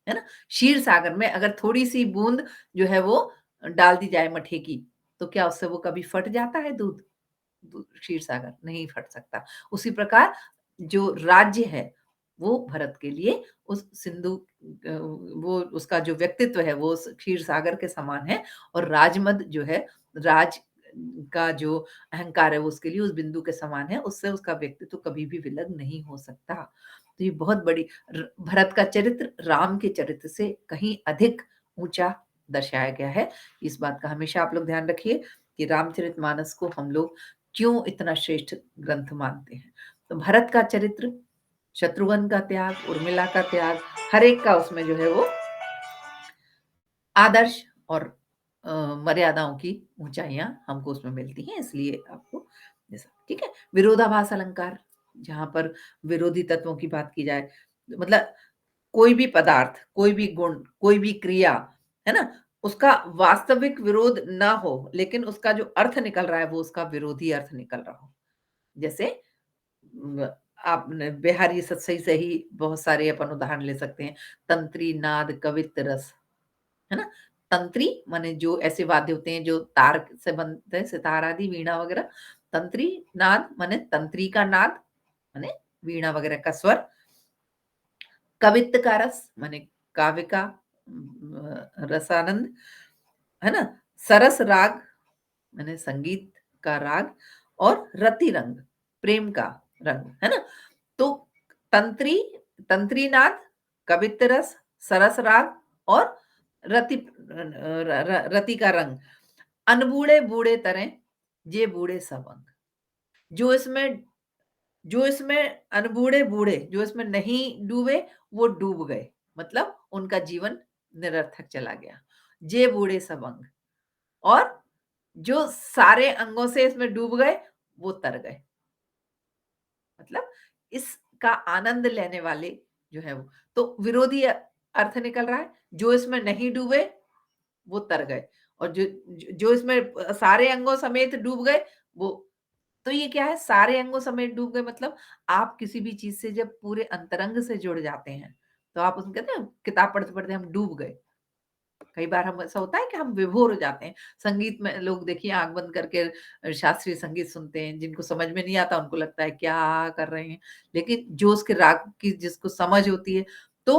[SPEAKER 1] है ना? क्षीर सागर में अगर थोड़ी-सी बूंद जो है वो डाल दी जाए मठे की, तो क्या उससे वो कभी फट जाता है दूध? क्षीर सागर नहीं फट सकता। उसी प्रकार जो राज्य है, वो भरत के लिए उस सिंधु वो उसका जो व्यक्तित्व है वो उस क्षीर सागर के समान है और राजमद जो है, राज का जो अहंकार है वो उसके लिए उस बिंदु के समान है, उससे उसका व्यक्तित्व कभी भी विलग नहीं हो सकता। तो ये बहुत बड़ी भरत का चरित्र राम के चरित्र से कहीं अधिक ऊंचा दर्शाया गया है। इस बात का हमेशा आप लोग ध्यान रखिए कि रामचरितमानस को हम लोग क्यों इतना श्रेष्ठ ग्रंथ मानते हैं। तो भरत का चरित्र, शत्रुघ्न का त्याग, उर्मिला का त्याग, हर एक का उसमें जो है वो आदर्श और अ, मर्यादाओं की ऊँचाइयाँ हमको उसमें मिलती हैं, इसलिए आपको जैसा ठीक है? विरोधाभास अलंकार, जहाँ पर विरोधी तत्वों की बात की जाए, मतलब कोई भी पदार्थ, कोई भी गुण, कोई भी क्रिया, है ना? उसका वास्तविक विरोध ना हो, लेकिन उसका जो अर्थ निकल रहा है, वो उसका विरोधी अर्थ निकल रहा हो। जैसे म आपने बिहारी सतसई से ही बहुत सारे अपन उदाहरण ले सकते हैं। तंत्री, नाद, कवित्त रस, है ना? तंत्री माने जो ऐसे वाद्य होते हैं जो तार से बनते हैं, सितार आदि, वीणा वगैरह। तंत्री नाद माने तंत्री का नाद, माने वीणा वगैरह का स्वर। कवित्त का रस माने काव्य का रसानंद, है ना? सरस राग माने संगीत का राग, और रति रंग प्रेम का रंग, है ना? तो तंत्री तंत्री नाद, कवित्त रस, सरस राग और रति का रंग। अनबूढ़े बूढ़े तरें, जे बूढ़े सब अंग। जो इसमें जो इसमें अनबूढ़े बूढ़े, जो इसमें नहीं डूबे, वो डूब गए, मतलब उनका जीवन निरर्थक चला गया। जे बूढ़े सब अंग, और जो सारे अंगों से इसमें डूब गए, वो तर गए। मतलब इसका आनंद लेने वाले जो है वो, तो विरोधी अर्थ निकल रहा है। जो इसमें नहीं डूबे, वो तर गए, और जो इसमें सारे अंगों समेत डूब गए, वो, तो ये क्या है, सारे अंगों समेत डूब गए, मतलब आप किसी भी चीज से जब पूरे अंतरंग से जुड़ जाते हैं, तो आप उसमें कहते हैं किताब पढ़ते पढ़ते हम डूब गए। कई बार हम, ऐसा होता है कि हम विभोर हो जाते हैं। संगीत में लोग देखिए आँख बंद करके शास्त्रीय संगीत सुनते हैं, जिनको समझ में नहीं आता उनको लगता है क्या कर रहे हैं। लेकिन जो उसके राग की जिसको समझ होती है, तो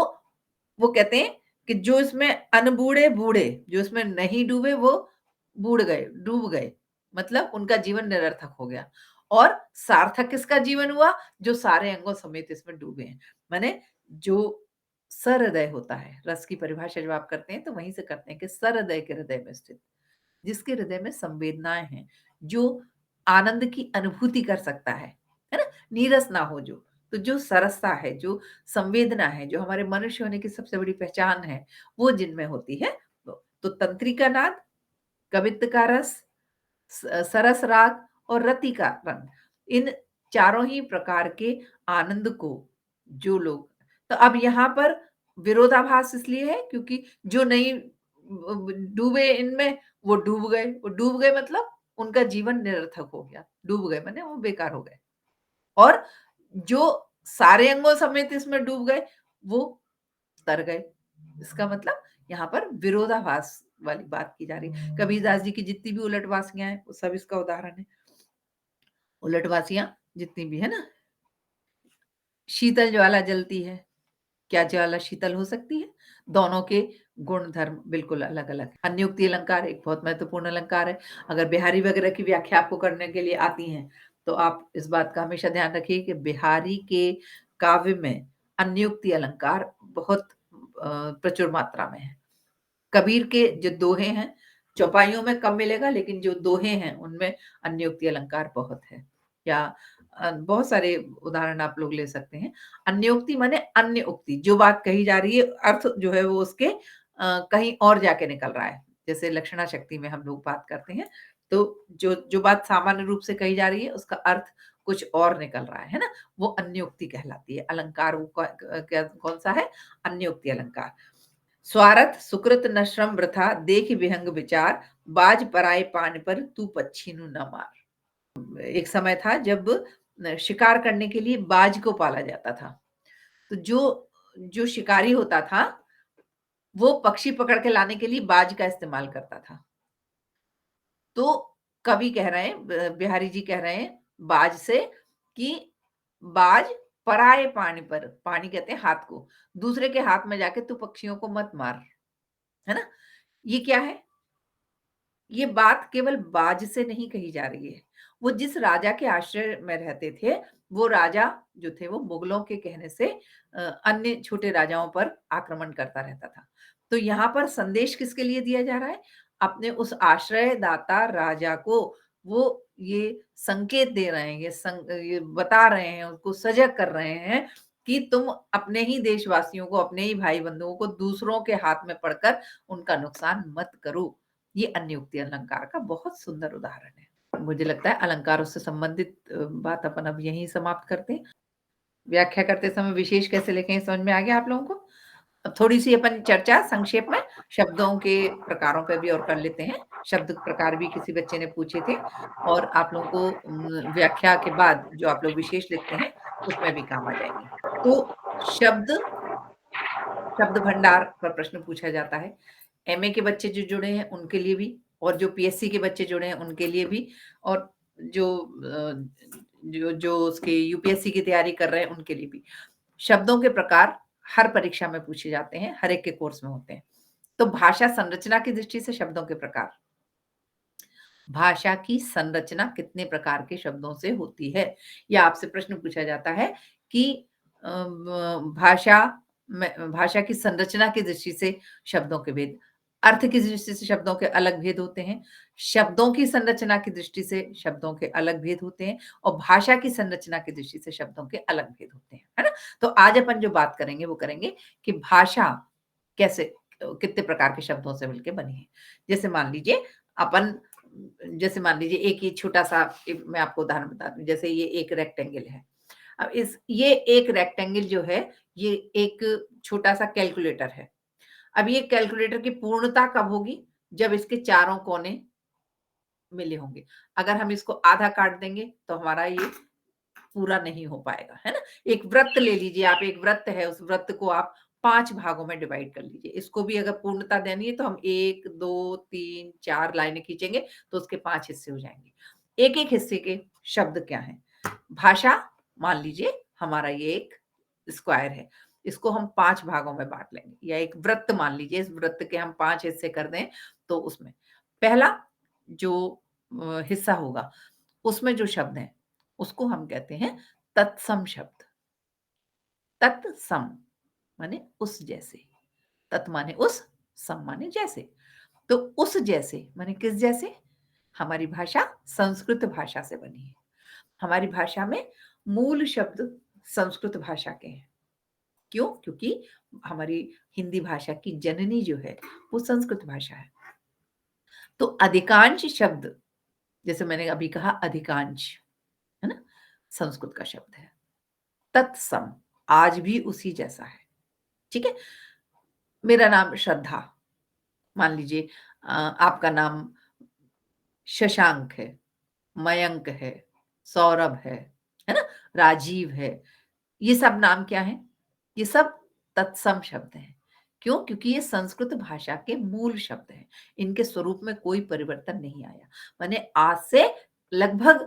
[SPEAKER 1] वो कहते हैं कि जो इसमें अनबूढ़े बूढ़े, जो इसमें नहीं डूबे वो बूढ़ गए, डूब गए। मतलब उनका जीवन निरर्थक हो गया, और सार्थक किसका जीवन हुआ? जो सारे अंगों समेत इसमें डूबे हैं। माने जो सहृदय होता है, रस की परिभाषा जब आप करते हैं तो वहीं से करते हैं कि सहृदय के हृदय में स्थित, जिसके हृदय में संवेदनाएं हैं, जो आनंद की अनुभूति कर सकता है ना? नीरस ना हो जो, तो जो सरसता है, जो संवेदना है, जो हमारे मनुष्य होने की सबसे बड़ी पहचान है, वो जिनमें होती है। तो तंत्री का नाद, कवित्त का रस, सरस राग और रति का रंग, इन चारों ही प्रकार के आनंद को जो लोग, तो अब यहाँ पर विरोधाभास इसलिए है क्योंकि जो नहीं डूबे इनमें, वो डूब गए। वो डूब गए मतलब उनका जीवन निरर्थक हो गया। डूब गए माने वो बेकार हो गए, और जो सारे अंगों समेत इसमें डूब गए, वो तर गए। इसका मतलब यहाँ पर विरोधाभास वाली बात की जा रही है। कबीरदास जी की जितनी भी उलटवासियां हैं, वो सब इसका उदाहरण है। उलटवासियां जितनी भी है ना, शीतल ज्वाला जलती है, क्या ज्वाला शीतल हो सकती है? दोनों के गुण धर्म बिल्कुल अलग-अलग हैं। अन्योक्ति अलंकार एक बहुत महत्वपूर्ण अलंकार है। अगर बिहारी वगैरह की व्याख्या आपको करने के लिए आती हैं, तो आप इस बात का हमेशा ध्यान रखिए कि बिहारी के काव्य में अन्योक्ति अलंकार बहुत प्रचुर मात्रा में है। कबीर के जो दोहे हैं, चौपाइयों में कम मिलेगा, लेकिन जो दोहे हैं, उनमें अन्योक्ति अलंकार बहुत है। या बहुत सारे उदाहरण आप लोग ले सकते हैं। अन्योक्ति माने अन्य उक्ति, जो बात कही जा रही है, अर्थ जो है वो उसके कहीं और जाके निकल रहा है। जैसे लक्षणा शक्ति में हम लोग बात करते हैं, तो जो जो बात सामान्य रूप से कही जा रही है, उसका अर्थ कुछ और निकल रहा है ना? वो अन्योक्ति कहलाती है। अलंकार वो क्या कौन-सा है? अन्योक्ति अलंकार। स्वार्थ सुकृत न श्रम वृथा, देख विहंग विचार, बाज पराए पान पर तू पच्छिनु न मार। एक समय था जब शिकार करने के लिए बाज को पाला जाता था। तो जो जो शिकारी होता था, वो पक्षी पकड़ के लाने के लिए बाज का इस्तेमाल करता था। तो कवि कह रहे हैं, बिहारी जी कह रहे हैं बाज से कि बाज पराए पानी पर, पानी कहते हैं हाथ को, दूसरे के हाथ में जाके तू पक्षियों को मत मार, है ना? ये क्या है? ये बात केवल बाज से नहीं कही जा रही है। वो जिस राजा के आश्रय में रहते थे, वो राजा जो थे वो मुगलों के कहने से अन्य छोटे राजाओं पर आक्रमण करता रहता था। तो यहाँ पर संदेश किसके लिए दिया जा रहा है? अपने उस आश्रयदाता राजा को वो ये संकेत दे रहे हैं, ये बता रहे हैं, उसको सजग कर रहे हैं कि तुम अपने ही देशवासियों को, अपने ही भाई-बंधुओं को दूसरों के हाथ में पड़कर उनका नुकसान मत करो। ये अन्योक्ति अलंकार का बहुत सुंदर उदाहरण है। मुझे लगता है अलंकारों से संबंधित बात अपन अब यहीं समाप्त करते हैं। व्याख्या करते समय विशेष कैसे लिखें, समझ में आ गया आप लोगों को? अब थोड़ी-सी अपन चर्चा संक्षेप में शब्दों के प्रकारों पे भी और कर लेते हैं। शब्द प्रकार भी किसी बच्चे ने पूछे थे और आप लोगों को व्याख्या के बाद जो आप लोग विशेष लिखते हैं, उसमें भी काम आ जाएँगे। तो शब्द शब्द भंडार पर प्रश्न पूछा जाता है। एमए के बच्चे जो जुड़े हैं उनके लिए भी, और जो पीएससी के बच्चे जुड़े हैं उनके लिए भी, और जो जो उसके यूपीएससी की तैयारी कर रहे हैं उनके लिए भी। शब्दों के प्रकार हर परीक्षा में पूछे जाते हैं, हर एक के कोर्स में होते हैं। तो भाषा संरचना की दृष्टि से शब्दों के प्रकार। भाषा की संरचना कितने प्रकार के शब्दों से होती है? या आपसे प्रश्न पूछा जाता है कि भाषा की संरचना की दृष्टि से शब्दों के भेद, अर्थ की दृष्टि से शब्दों के अलग भेद होते हैं, शब्दों की संरचना की दृष्टि से शब्दों के अलग भेद होते हैं, और भाषा की संरचना की दृष्टि से शब्दों के अलग भेद होते हैं, है ना? तो आज अपन जो बात करेंगे वो करेंगे कि भाषा कैसे कितने प्रकार के शब्दों से मिलके बनी है। जैसे मान लीजिए अपन जैसे मान लीजिए एक ही छोटा-सा एक मैं आपको उदाहरण बताती हूँ, जैसे ये एक रेक्टेंगल है। अब इस ये एक रेक्टेंगल जो है, ये एक छोटा-सा कैलकुलेटर है। अब ये कैलकुलेटर की पूर्णता कब होगी? जब इसके चारों कोने मिले होंगे। अगर हम इसको आधा काट देंगे, तो हमारा ये पूरा नहीं हो पाएगा, है ना? एक वृत्त ले लीजिए आप, एक वृत्त है, उस वृत्त को आप 5 भागों में डिवाइड कर लीजिए। इसको भी अगर पूर्णता देनी है तो हम 1, 2, 3, 4 लाइनें खींचेंगे तो उसके 5 हिस्से हो जाएँगे। एक-एक हिस्से के शब्द क्या हैं? भाषा मान लीजिए हमारा ये एक स्क्वायर है। इसको हम 5 भागों में बाँट लेंगे, या एक वृत्त मान लीजिए, इस वृत्त के हम 5 हिस्से कर दें तो उसमें पहला जो हिस्सा होगा, उसमें जो शब्द हैं, उसको हम कहते हैं तत्सम शब्द। तत्सम माने उस जैसे, तत् माने उस, सम माने जैसे। तो उस जैसे माने किस जैसे? हमारी भाषा संस्कृत भाषा से बनी है। हमारी भाषा में मूल शब्द संस्कृत भाषा के हैं। क्यों? क्योंकि हमारी हिंदी भाषा की जननी जो है, वो संस्कृत भाषा है। तो अधिकांश शब्द, जैसे मैंने अभी कहा अधिकांश, है ना? संस्कृत का शब्द है। तत्सम आज भी उसी जैसा है, ठीक है? मेरा नाम श्रद्धा, मान लीजिए आपका नाम शशांक है, मयंक है, सौरभ है ना? राजीव है। ये सब नाम क्या हैं? ये सब तत्सम शब्द हैं। क्यों? क्योंकि ये संस्कृत भाषा के मूल शब्द हैं। इनके स्वरूप में कोई परिवर्तन नहीं आया। माने आज से लगभग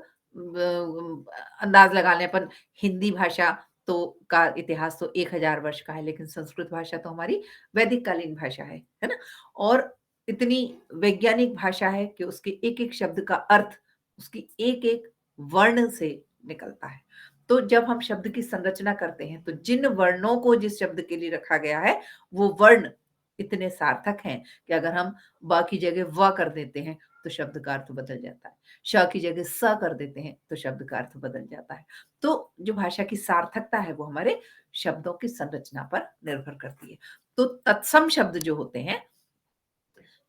[SPEAKER 1] अंदाज़ लगा लें अपन, हिंदी भाषा तो का इतिहास तो 1000 वर्ष का है, लेकिन संस्कृत भाषा तो हमारी वैदिक कालीन भाषा है ना? और इतनी वैज्ञानिक भाषा है कि उसके एक-एक शब्द का अर्थ उसकी एक-एक वर्ण से निकलता है। तो जब हम शब्द की संरचना करते हैं, तो जिन वर्णों को जिस शब्द के लिए रखा गया है, वो वर्ण इतने सार्थक हैं कि अगर हम ब की जगह व कर देते हैं, तो शब्द का अर्थ बदल जाता है। श की जगह स कर देते हैं, तो शब्द का अर्थ बदल जाता है। तो जो भाषा की सार्थकता है, वो हमारे शब्दों की संरचना पर निर्भर करती है। तो तत्सम शब्द जो होते हैं,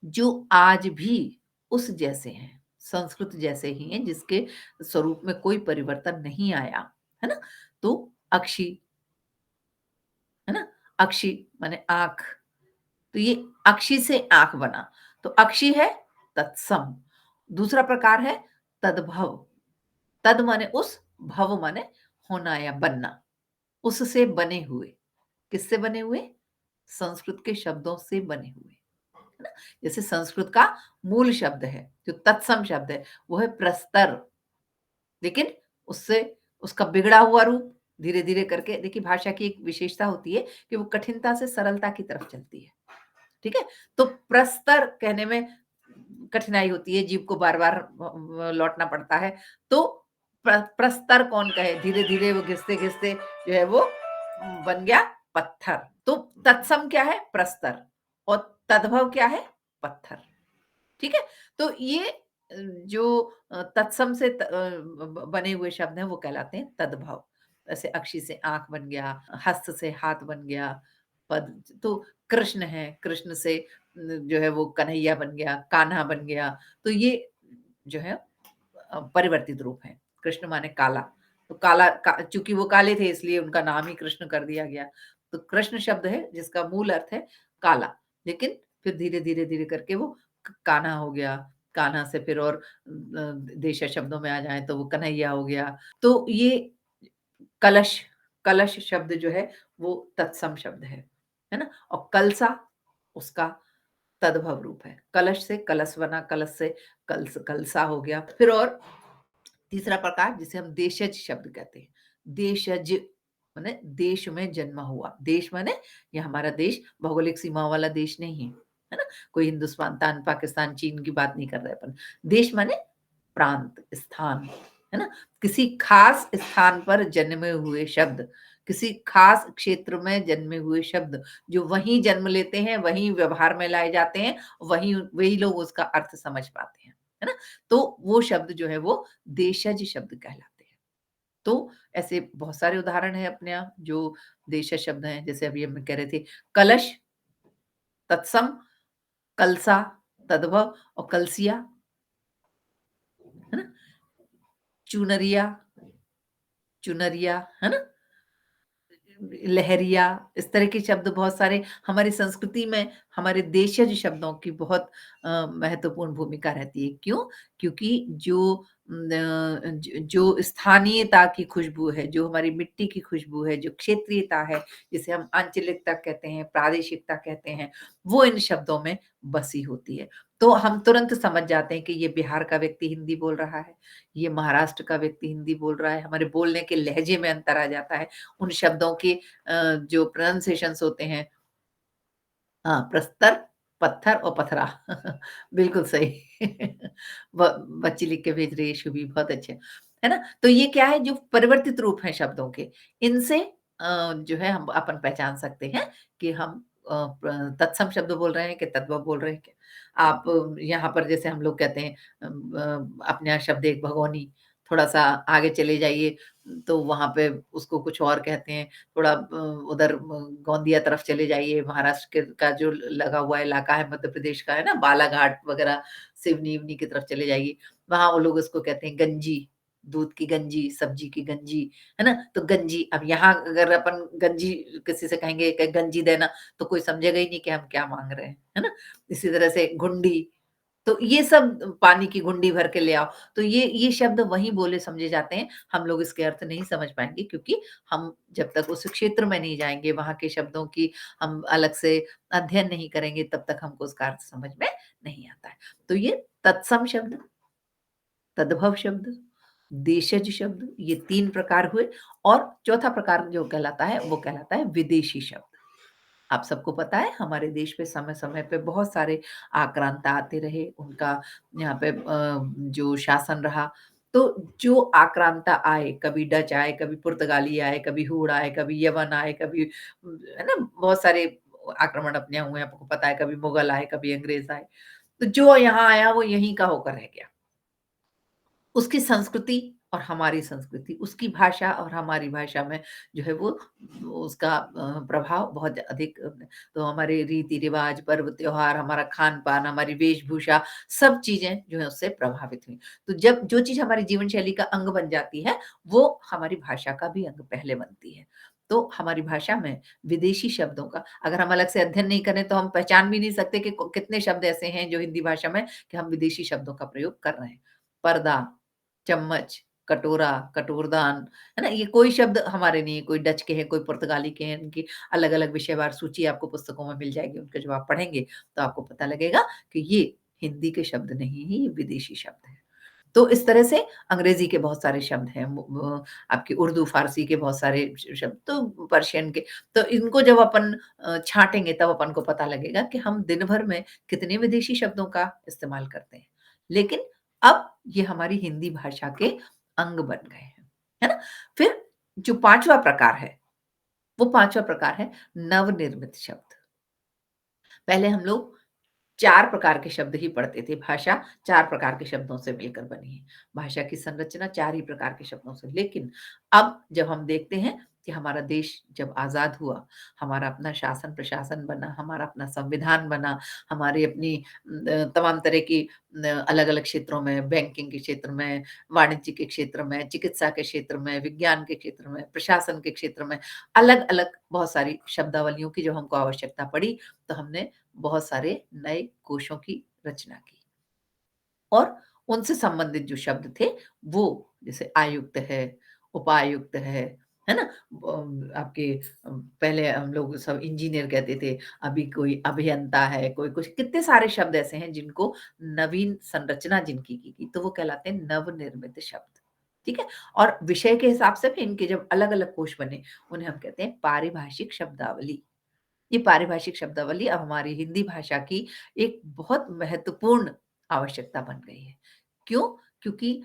[SPEAKER 1] जो आज भी उस जैसे हैं, संस्कृत जैसे ही हैं, जिसके स्वरूप में कोई परिवर्तन नहीं आया, है ना? तो अक्षी, है ना? अक्षी माने आँख, तो ये अक्षी से आँख बना, तो अक्षी है तत्सम। दूसरा प्रकार है तद्भव, तद माने उस, भव माने होना या बनना, उससे बने हुए। किससे बने हुए? संस्कृत के शब्दों से बने हुए, है ना? जैसे संस्कृत का मूल शब्द है, जो तत्सम शब्द है, वो है प्रस्तर। लेकिन उससे उसका बिगड़ा हुआ रूप धीरे-धीरे करके, देखिए भाषा की एक विशेषता होती है कि वो कठिनता से सरलता की तरफ चलती है, ठीक है? तो प्रस्तर कहने में कठिनाई होती है, जीभ को बार-बार लौटना पड़ता है। तो प्रस्तर कौन कहे? धीरे-धीरे वो घिसते-घिसते जो है वो बन गया पत्थर। तो तत्सम क्या है? प्रस्तर, और तद्भव क्या है? पत्थर। ठीक है? तो ये जो तत्सम से बने हुए शब्द हैं वो कहलाते हैं तद्भव। ऐसे अक्षी से आँख बन गया, हस्त से हाथ बन गया, पद तो कृष्ण है, कृष्ण से जो है वो कन्हैया बन गया, कान्हा बन गया। तो ये जो है परिवर्तित रूप है। कृष्ण माने काला, तो काला का चूँकि वो काले थे इसलिए उनका नाम ही कृष्ण कर दिया गया। तो कृष्ण शब्द है जिसका मूल अर्थ है काला, लेकिन फिर धीरे-धीरे करके वो कान्हा हो गया, कान्हा से फिर और देशज शब्दों में आ जाएँ तो वो कन्हैया हो गया। तो ये कलश, कलश शब्द जो है वो तत्सम शब्द है ना? और कलसा उसका तद्भव रूप है। कलश से कलश बना, कलश से कलसा हो गया। फिर और तीसरा प्रकार जिसे हम देशज शब्द कहते हैं। देशज माने देश में जन्मा हुआ। देश माने ये हमारा देश भौगोलिक सीमाओं वाला देश नहीं है ना? कोई हिंदुस्तान, पाकिस्तान, चीन की बात नहीं कर रहे अपन। देश माने प्रांत, स्थान, है ना? किसी खास स्थान पर जन्मे हुए शब्द, किसी खास क्षेत्र में जन्मे हुए शब्द, जो वहीं जन्म लेते हैं, वहीं व्यवहार में लाए जाते हैं, वहीं वही लोग उसका अर्थ समझ पाते हैं, है ना? तो वो शब्द जो है वो देशज शब्द कहलाते हैं। तो ऐसे बहुत सारे उदाहरण हैं अपने यहाँ जो देशज शब्द हैं, जैसे अभी हम कह रहे थे कलश, तत्सम, कलसा, तद्भव और कलसिया, है ना? चुनरिया, चुनरिया, है ना? लहरिया, इस तरह के शब्द बहुत सारे हमारी संस्कृति में हमारे देशज शब्दों की बहुत महत्वपूर्ण भूमिका रहती है। क्यों? क्योंकि जो स्थानीयता की खुशबू है, जो हमारी मिट्टी की खुशबू है, जो क्षेत्रीयता है, जिसे हम आंचलिकता कहते हैं, प्रादेशिकता कहते हैं, वो इन शब्दों में बसी होती है। तो हम तुरंत समझ जाते हैं कि ये बिहार का व्यक्ति हिंदी बोल रहा है, ये महाराष्ट्र का व्यक्ति हिंदी बोल रहा है, हमारे बोलने के लहजे में अंतर आ जाता है। उन शब्दों के जो प्रोनंसिएशंस होते हैं हाँ, प्रस्तर, पत्थर और पथरा बिल्कुल सही ब बच्ची लिख के भेज रही है शुभी बहुत अच्छे, है ना? तो ये क्या है जो परिवर्तित रूप हैं शब्दों के, इनसे जो है हम अपन पहचान सकते हैं कि हम तत्सम शब्द बोल रहे हैं कि तद्भव बोल रहे हैं क्या। आप यहाँ पर जैसे हम लोग कहते हैं अपने यहाँ शब्द एक भगोनी, थोड़ा-सा आगे चले जाइए तो वहाँ पे उसको कुछ और कहते हैं। थोड़ा उधर गोंदिया तरफ चले जाइए, महाराष्ट्र के का जो लगा हुआ इलाका है मध्य प्रदेश का है ना, बालाघाट वगैरह, सिवनी-विवनी की तरफ चले जाइए, वहाँ वो लोग उसको कहते हैं गंजी, दूध की गंजी, सब्जी की गंजी, है ना? तो गंजी अब यहाँ अगर अपन गंजी किसी से कहेंगे कि गंजी देना, तो कोई समझेगा ही नहीं कि हम क्या माँग रहे हैं, है ना? इसी तरह से घुंडी, तो ये सब पानी की घुंडी भर के ले आओ, तो ये शब्द वहीं बोले समझे जाते हैं। हम लोग इसके अर्थ नहीं समझ पाएँगे क्योंकि हम जब तक उस क्षेत्र में नहीं जाएँगे, वहाँ के शब्दों की हम अलग से अध्ययन नहीं करेंगे, तब तक हमको उसका अर्थ समझ में नहीं आता है। तो ये तत्सम शब्द, तद्भव शब्द, देशज शब्द ये 3 प्रकार हुए और चौथा प्रकार जो कहलाता है, वो कहलाता है विदेशी शब्द। आप सबको पता है हमारे देश पे समय-समय पे बहुत सारे आक्रांता आते रहे, उनका यहाँ पे जो शासन रहा, तो जो आक्रांता आए, कभी डच आए, कभी पुर्तगाली आए, कभी हूण आए, कभी यवन आए, कभी है ना? बहुत सारे आक्रमण अपने यहाँ हुए हैं, आपको पता है, कभी मुगल आए, कभी अंग्रेज आए। तो जो यहाँ आया वो यहीं का होकर रह गया। उसकी संस्कृति और हमारी संस्कृति, उसकी भाषा और हमारी भाषा में जो है वो उसका प्रभाव बहुत अधिक तो हमारे रीति-रिवाज, पर्व, त्योहार, हमारा खान-पान, हमारी वेशभूषा, सब चीज़ें जो है उससे प्रभावित हुई। तो जब जो चीज़ हमारी जीवन शैली का अंग बन जाती है, वो हमारी भाषा का भी अंग पहले बनती है। तो हमारी भाषा में विदेशी शब्दों का अगर हम अलग से अध्ययन नहीं करें तो हम पहचान भी नहीं सकते कि कितने शब्द ऐसे हैं जो हिंदी भाषा में कि हम विदेशी शब्दों का प्रयोग कर रहे हैं। पर्दा, चम्मच, कटोरा, कटोरदान, है ना? ये कोई शब्द हमारे नहीं है, कोई डच के हैं, कोई पुर्तगाली के हैं, इनकी अलग-अलग विषयवार सूची आपको पुस्तकों में मिल जाएगी, उनके जब आप पढ़ेंगे, तो आपको पता लगेगा कि ये हिंदी के शब्द नहीं हैं, ये विदेशी शब्द हैं। तो इस तरह से अंग्रेज़ी के बहुत सारे शब्द हैं, आपकी उर्दू, फ़ारसी के बहुत सारे शब्द, तो पर्शियन के, तो इनको जब अपन छाँटेंगे तब अपन को पता लगेगा कि हम दिन भर में कितने विदेशी शब्दों का इस्तेमाल करते हैं। लेकिन अब ये हमारी हिंदी भाषा के अंग बन गए हैं, है ना? फिर जो 5वाँ प्रकार है, वो 5वाँ प्रकार है नवनिर्मित शब्द। पहले हम लोग 4 प्रकार के शब्द ही पढ़ते थे। भाषा 4 प्रकार के शब्दों से मिलकर बनी है। भाषा की संरचना 4 ही प्रकार के शब्दों से। लेकिन अब जब हम देखते हैं कि हमारा देश जब आज़ाद हुआ, हमारा अपना शासन-प्रशासन बना, हमारा अपना संविधान बना, हमारी अपनी तमाम तरह की अलग-अलग क्षेत्रों में, बैंकिंग के क्षेत्र में, वाणिज्य के क्षेत्र में, चिकित्सा के क्षेत्र में, विज्ञान के क्षेत्र में, प्रशासन के क्षेत्र में, अलग-अलग बहुत सारी शब्दावलियों की जब हमको आवश्यकता पड़ी, तो हमने बहुत सारे नए कोशों की रचना की और उनसे संबंधित जो शब्द थे वो जैसे आयुक्त है, उपायुक्त है ना? आपके पहले हम लोग सब इंजीनियर कहते थे, अभी कोई अभियंता है, कोई कुछ कितने सारे शब्द ऐसे हैं जिनको नवीन संरचना जिनकी की गई, तो वो कहलाते हैं नवनिर्मित शब्द, ठीक है? और विषय के हिसाब से भी इनके जब अलग-अलग कोश बने, उन्हें हम कहते हैं पारिभाषिक शब्दावली। ये पारिभाषिक शब्दावली अब हमारी हिंदी भाषा की एक बहुत महत्वपूर्ण आवश्यकता बन गई है। क्यों? क्योंकि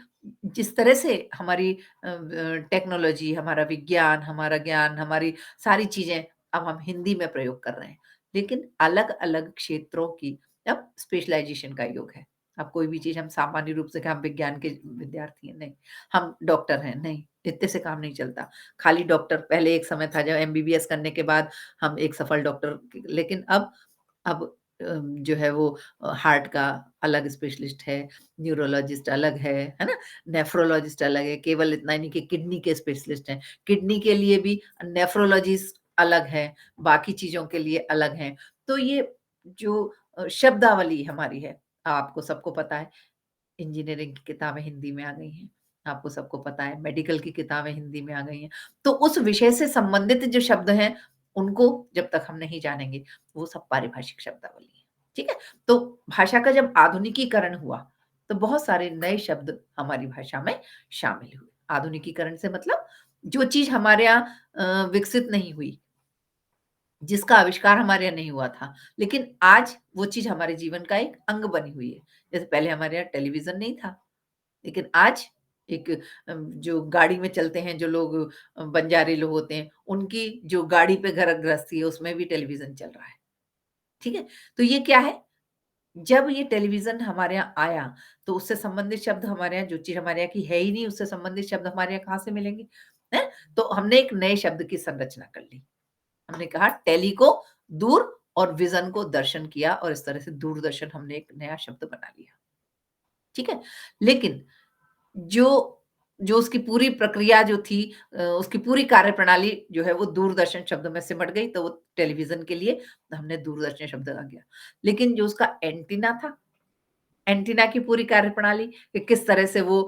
[SPEAKER 1] जिस तरह से हमारी टेक्नोलॉजी, हमारा विज्ञान, हमारा ज्ञान, हमारी सारी चीज़ें अब हम हिंदी में प्रयोग कर रहे हैं। लेकिन अलग-अलग क्षेत्रों की अब स्पेशलाइज़ेशन का युग है। अब कोई भी चीज़ हम सामान्य रूप से कि हम विज्ञान के विद्यार्थी हैं, नहीं। हम डॉक्टर हैं, नहीं। इतने से काम नहीं चलता। खाली डॉक्टर पहले एक समय था जब एमबीबीएस करने के बाद हम एक सफल डॉक्टर लेकिन अब जो है वो हार्ट का अलग स्पेशलिस्ट है, न्यूरोलॉजिस्ट अलग है ना? नेफ्रोलॉजिस्ट अलग है, केवल इतना ही नहीं कि किडनी के स्पेशलिस्ट हैं, किडनी के लिए भी नेफ्रोलॉजिस्ट अलग हैं, बाकी चीज़ों के लिए अलग हैं। तो ये जो शब्दावली हमारी है, आपको सबको पता है इंजीनियरिंग की किताबें हिंदी में आ गई हैं। आपको सबको पता है मेडिकल की किताबें हिंदी में आ गई हैं। तो उस विषय से संबंधित जो शब्द हैं, उनको जब तक हम नहीं जानेंगे, वो सब पारिभाषिक शब्दावली है। ठीक है? तो भाषा का जब आधुनिकीकरण हुआ, तो बहुत सारे नए शब्द हमारी भाषा में शामिल हुए। आधुनिकीकरण से मतलब जो चीज़ हमारे यहाँ विकसित नहीं हुई, जिसका आविष्कार हमारे यहाँ नहीं हुआ था, लेकिन आज वो चीज़ हमारे जीवन का एक अंग बनी हुई है। जैसे पहले हमारे यहाँ टेलीविज़न नहीं था, लेकिन आज एक जो गाड़ी में चलते हैं जो लोग बंजारे लोग होते हैं, उनकी जो गाड़ी पे घर गृहस्थी है उसमें भी टेलीविज़न चल रहा है, ठीक है? तो ये क्या है? जब ये टेलीविज़न हमारे यहाँ आया, तो उससे संबंधित शब्द हमारे यहाँ जो चीज़ हमारे यहाँ की है ही नहीं, उससे संबंधित शब्द हमारे यहाँ कहाँ से मिलेंगे? हैं? तो हमने एक नए शब्द की संरचना कर ली। हमने कहा टेली को दूर और विज़न को दर्शन किया और इस तरह से दूरदर्शन हमने एक नया शब्द बना लिया, ठीक है? लेकिन जो जो उसकी पूरी प्रक्रिया जो थी उसकी पूरी कार्यप्रणाली जो है वो दूरदर्शन शब्द में सिमट गई, तो वो टेलीविज़न के लिए हमने दूरदर्शन शब्द आ गया। लेकिन जो उसका एंटीना था, एंटीना की पूरी कार्यप्रणाली कि किस तरह से वो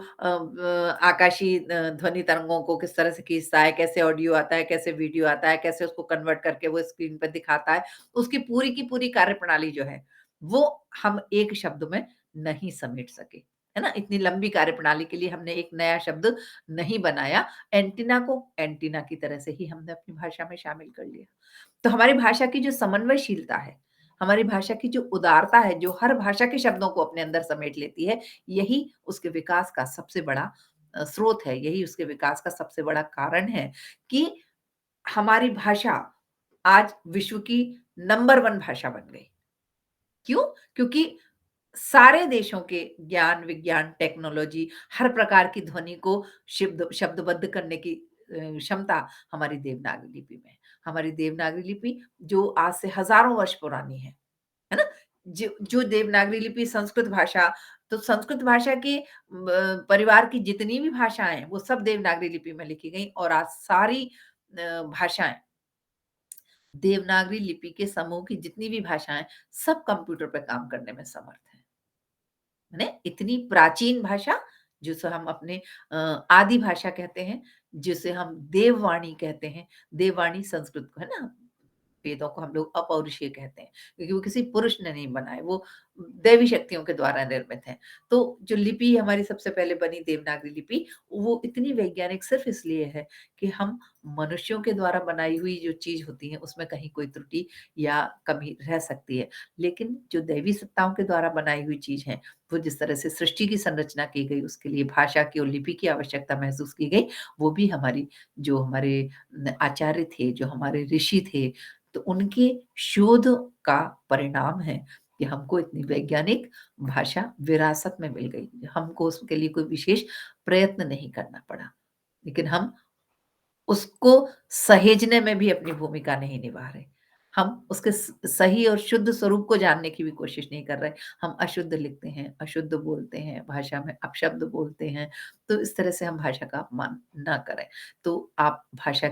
[SPEAKER 1] आकाशीय ध्वनि तरंगों को किस तरह से खींचता है, कैसे ऑडियो आता है, कैसे वीडियो आता है, कैसे उसको कन्वर्ट करके वो स्क्रीन पे दिखाता है, उसकी पूरी की पूरी कार्यप्रणाली जो है, वो हम एक शब्द में नहीं समेट सके, है ना? इतनी लंबी कार्यप्रणाली के लिए हमने एक नया शब्द नहीं बनाया, एंटीना को एंटीना की तरह से ही हमने अपनी भाषा में शामिल कर लिया। तो हमारी भाषा की जो समन्वयशीलता है, हमारी भाषा की जो उदारता है, जो हर भाषा के शब्दों को अपने अंदर समेट लेती है, यही उसके विकास का सबसे बड़ा स्रोत है, यही उसके विकास का सबसे बड़ा कारण है कि हमारी भाषा आज विश्व की नंबर 1 भाषा बन गई। क्यों? क्योंकि सारे देशों के ज्ञान, विज्ञान, टेक्नोलॉजी, हर प्रकार की ध्वनि को शब्दबद्ध करने की क्षमता हमारी देवनागरी लिपि में है। हमारी देवनागरी लिपि जो आज से हज़ारों वर्ष पुरानी है ना? जो जो देवनागरी लिपि संस्कृत भाषा तो संस्कृत भाषा के परिवार की जितनी भी भाषाएँ हैं, वो सब देवनागरी लिपि में लिखी गई और आज सारी भाषाएँ देवनागरी लिपि के समूह की जितनी भी भाषाएँ, सब कंप्यूटर पे काम करने में समर्थ हैं। है ना? इतनी प्राचीन भाषा जिसे हम अपने आदि भाषा कहते हैं, जिसे हम देववाणी कहते हैं। देववाणी संस्कृत को है ना? वेदों को हम लोग अपौरुषीय कहते हैं, क्योंकि वो किसी पुरुष ने नहीं बनाए, वो दैवी शक्तियों के द्वारा निर्मित हैं। तो जो लिपि हमारी सबसे पहले बनी देवनागरी लिपि, वो इतनी वैज्ञानिक सिर्फ़ इसलिए है कि हम मनुष्यों के द्वारा बनाई हुई जो चीज़ होती है, उसमें कहीं कोई त्रुटि या कमी रह सकती है। लेकिन जो दैवी सत्ताओं के द्वारा बनाई हुई चीज़ है, वो जिस तरह से सृष्टि की संरचना की गई, उसके लिए भाषा की और लिपि की आवश्यकता महसूस की गई, वो भी हमारी जो हमारे आचार्य थे, जो हमारे ऋषि थे, तो उनके शोध का परिणाम है कि हमको इतनी वैज्ञानिक भाषा विरासत में मिल गई। हमको उसके लिए कोई विशेष प्रयत्न नहीं करना पड़ा। लेकिन हम उसको सहेजने में भी अपनी भूमिका नहीं निभा रहे। हम उसके सही और शुद्ध स्वरूप को जानने की भी कोशिश नहीं कर रहे। हम अशुद्ध लिखते हैं, अशुद्ध बोलते हैं, भाषा में अपशब्द बोलते हैं, तो इस तरह से हम भाषा का अपमान ना करें। तो आप भाषा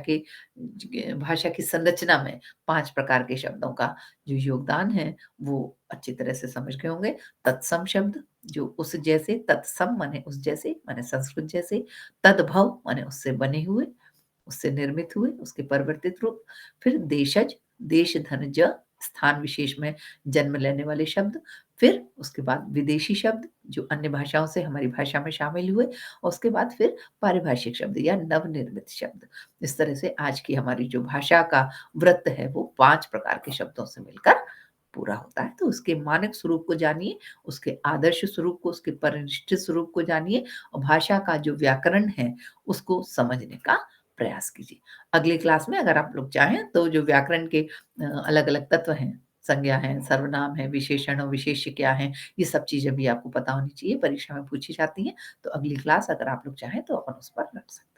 [SPEAKER 1] की संरचना में 5 प्रकार के शब्दों का जो योगदान है, वो अच्छी तरह से समझ गए होंगे। तत्सम शब्द जो उस जैसे, तत्सम माने उस जैसे, माने संस्कृत जैसे, तद्भव माने उससे बने हुए, उससे निर्मित हुए, उसके परिवर्तित रूप, फिर देशज, देश धन ज, स्थान विशेष में जन्म लेने वाले शब्द, फिर उसके बाद विदेशी शब्द जो अन्य भाषाओं से हमारी भाषा में शामिल हुए, और उसके बाद फिर पारिभाषिक शब्द या नवनिर्मित शब्द। इस तरह से आज की हमारी जो भाषा का वृत्त है वो 5 प्रकार के शब्दों से मिलकर पूरा होता है। तो उसके मानक स्वरूप को जानिए, उसके आदर्श स्वरूप को, उसके परिनिष्ठित स्वरूप को जानिए और भाषा का जो व्याकरण है उसको समझने का प्रयास कीजिए। अगली क्लास में अगर आप लोग चाहें तो जो व्याकरण के अलग-अलग तत्व हैं, संज्ञा है, सर्वनाम है, विशेषण और विशेष्य क्या हैं, ये सब चीज़ें भी आपको पता होनी चाहिए, परीक्षा में पूछी जाती हैं। तो अगली क्लास अगर आप लोग चाहें तो अपन उस पर लड़ सकते हैं।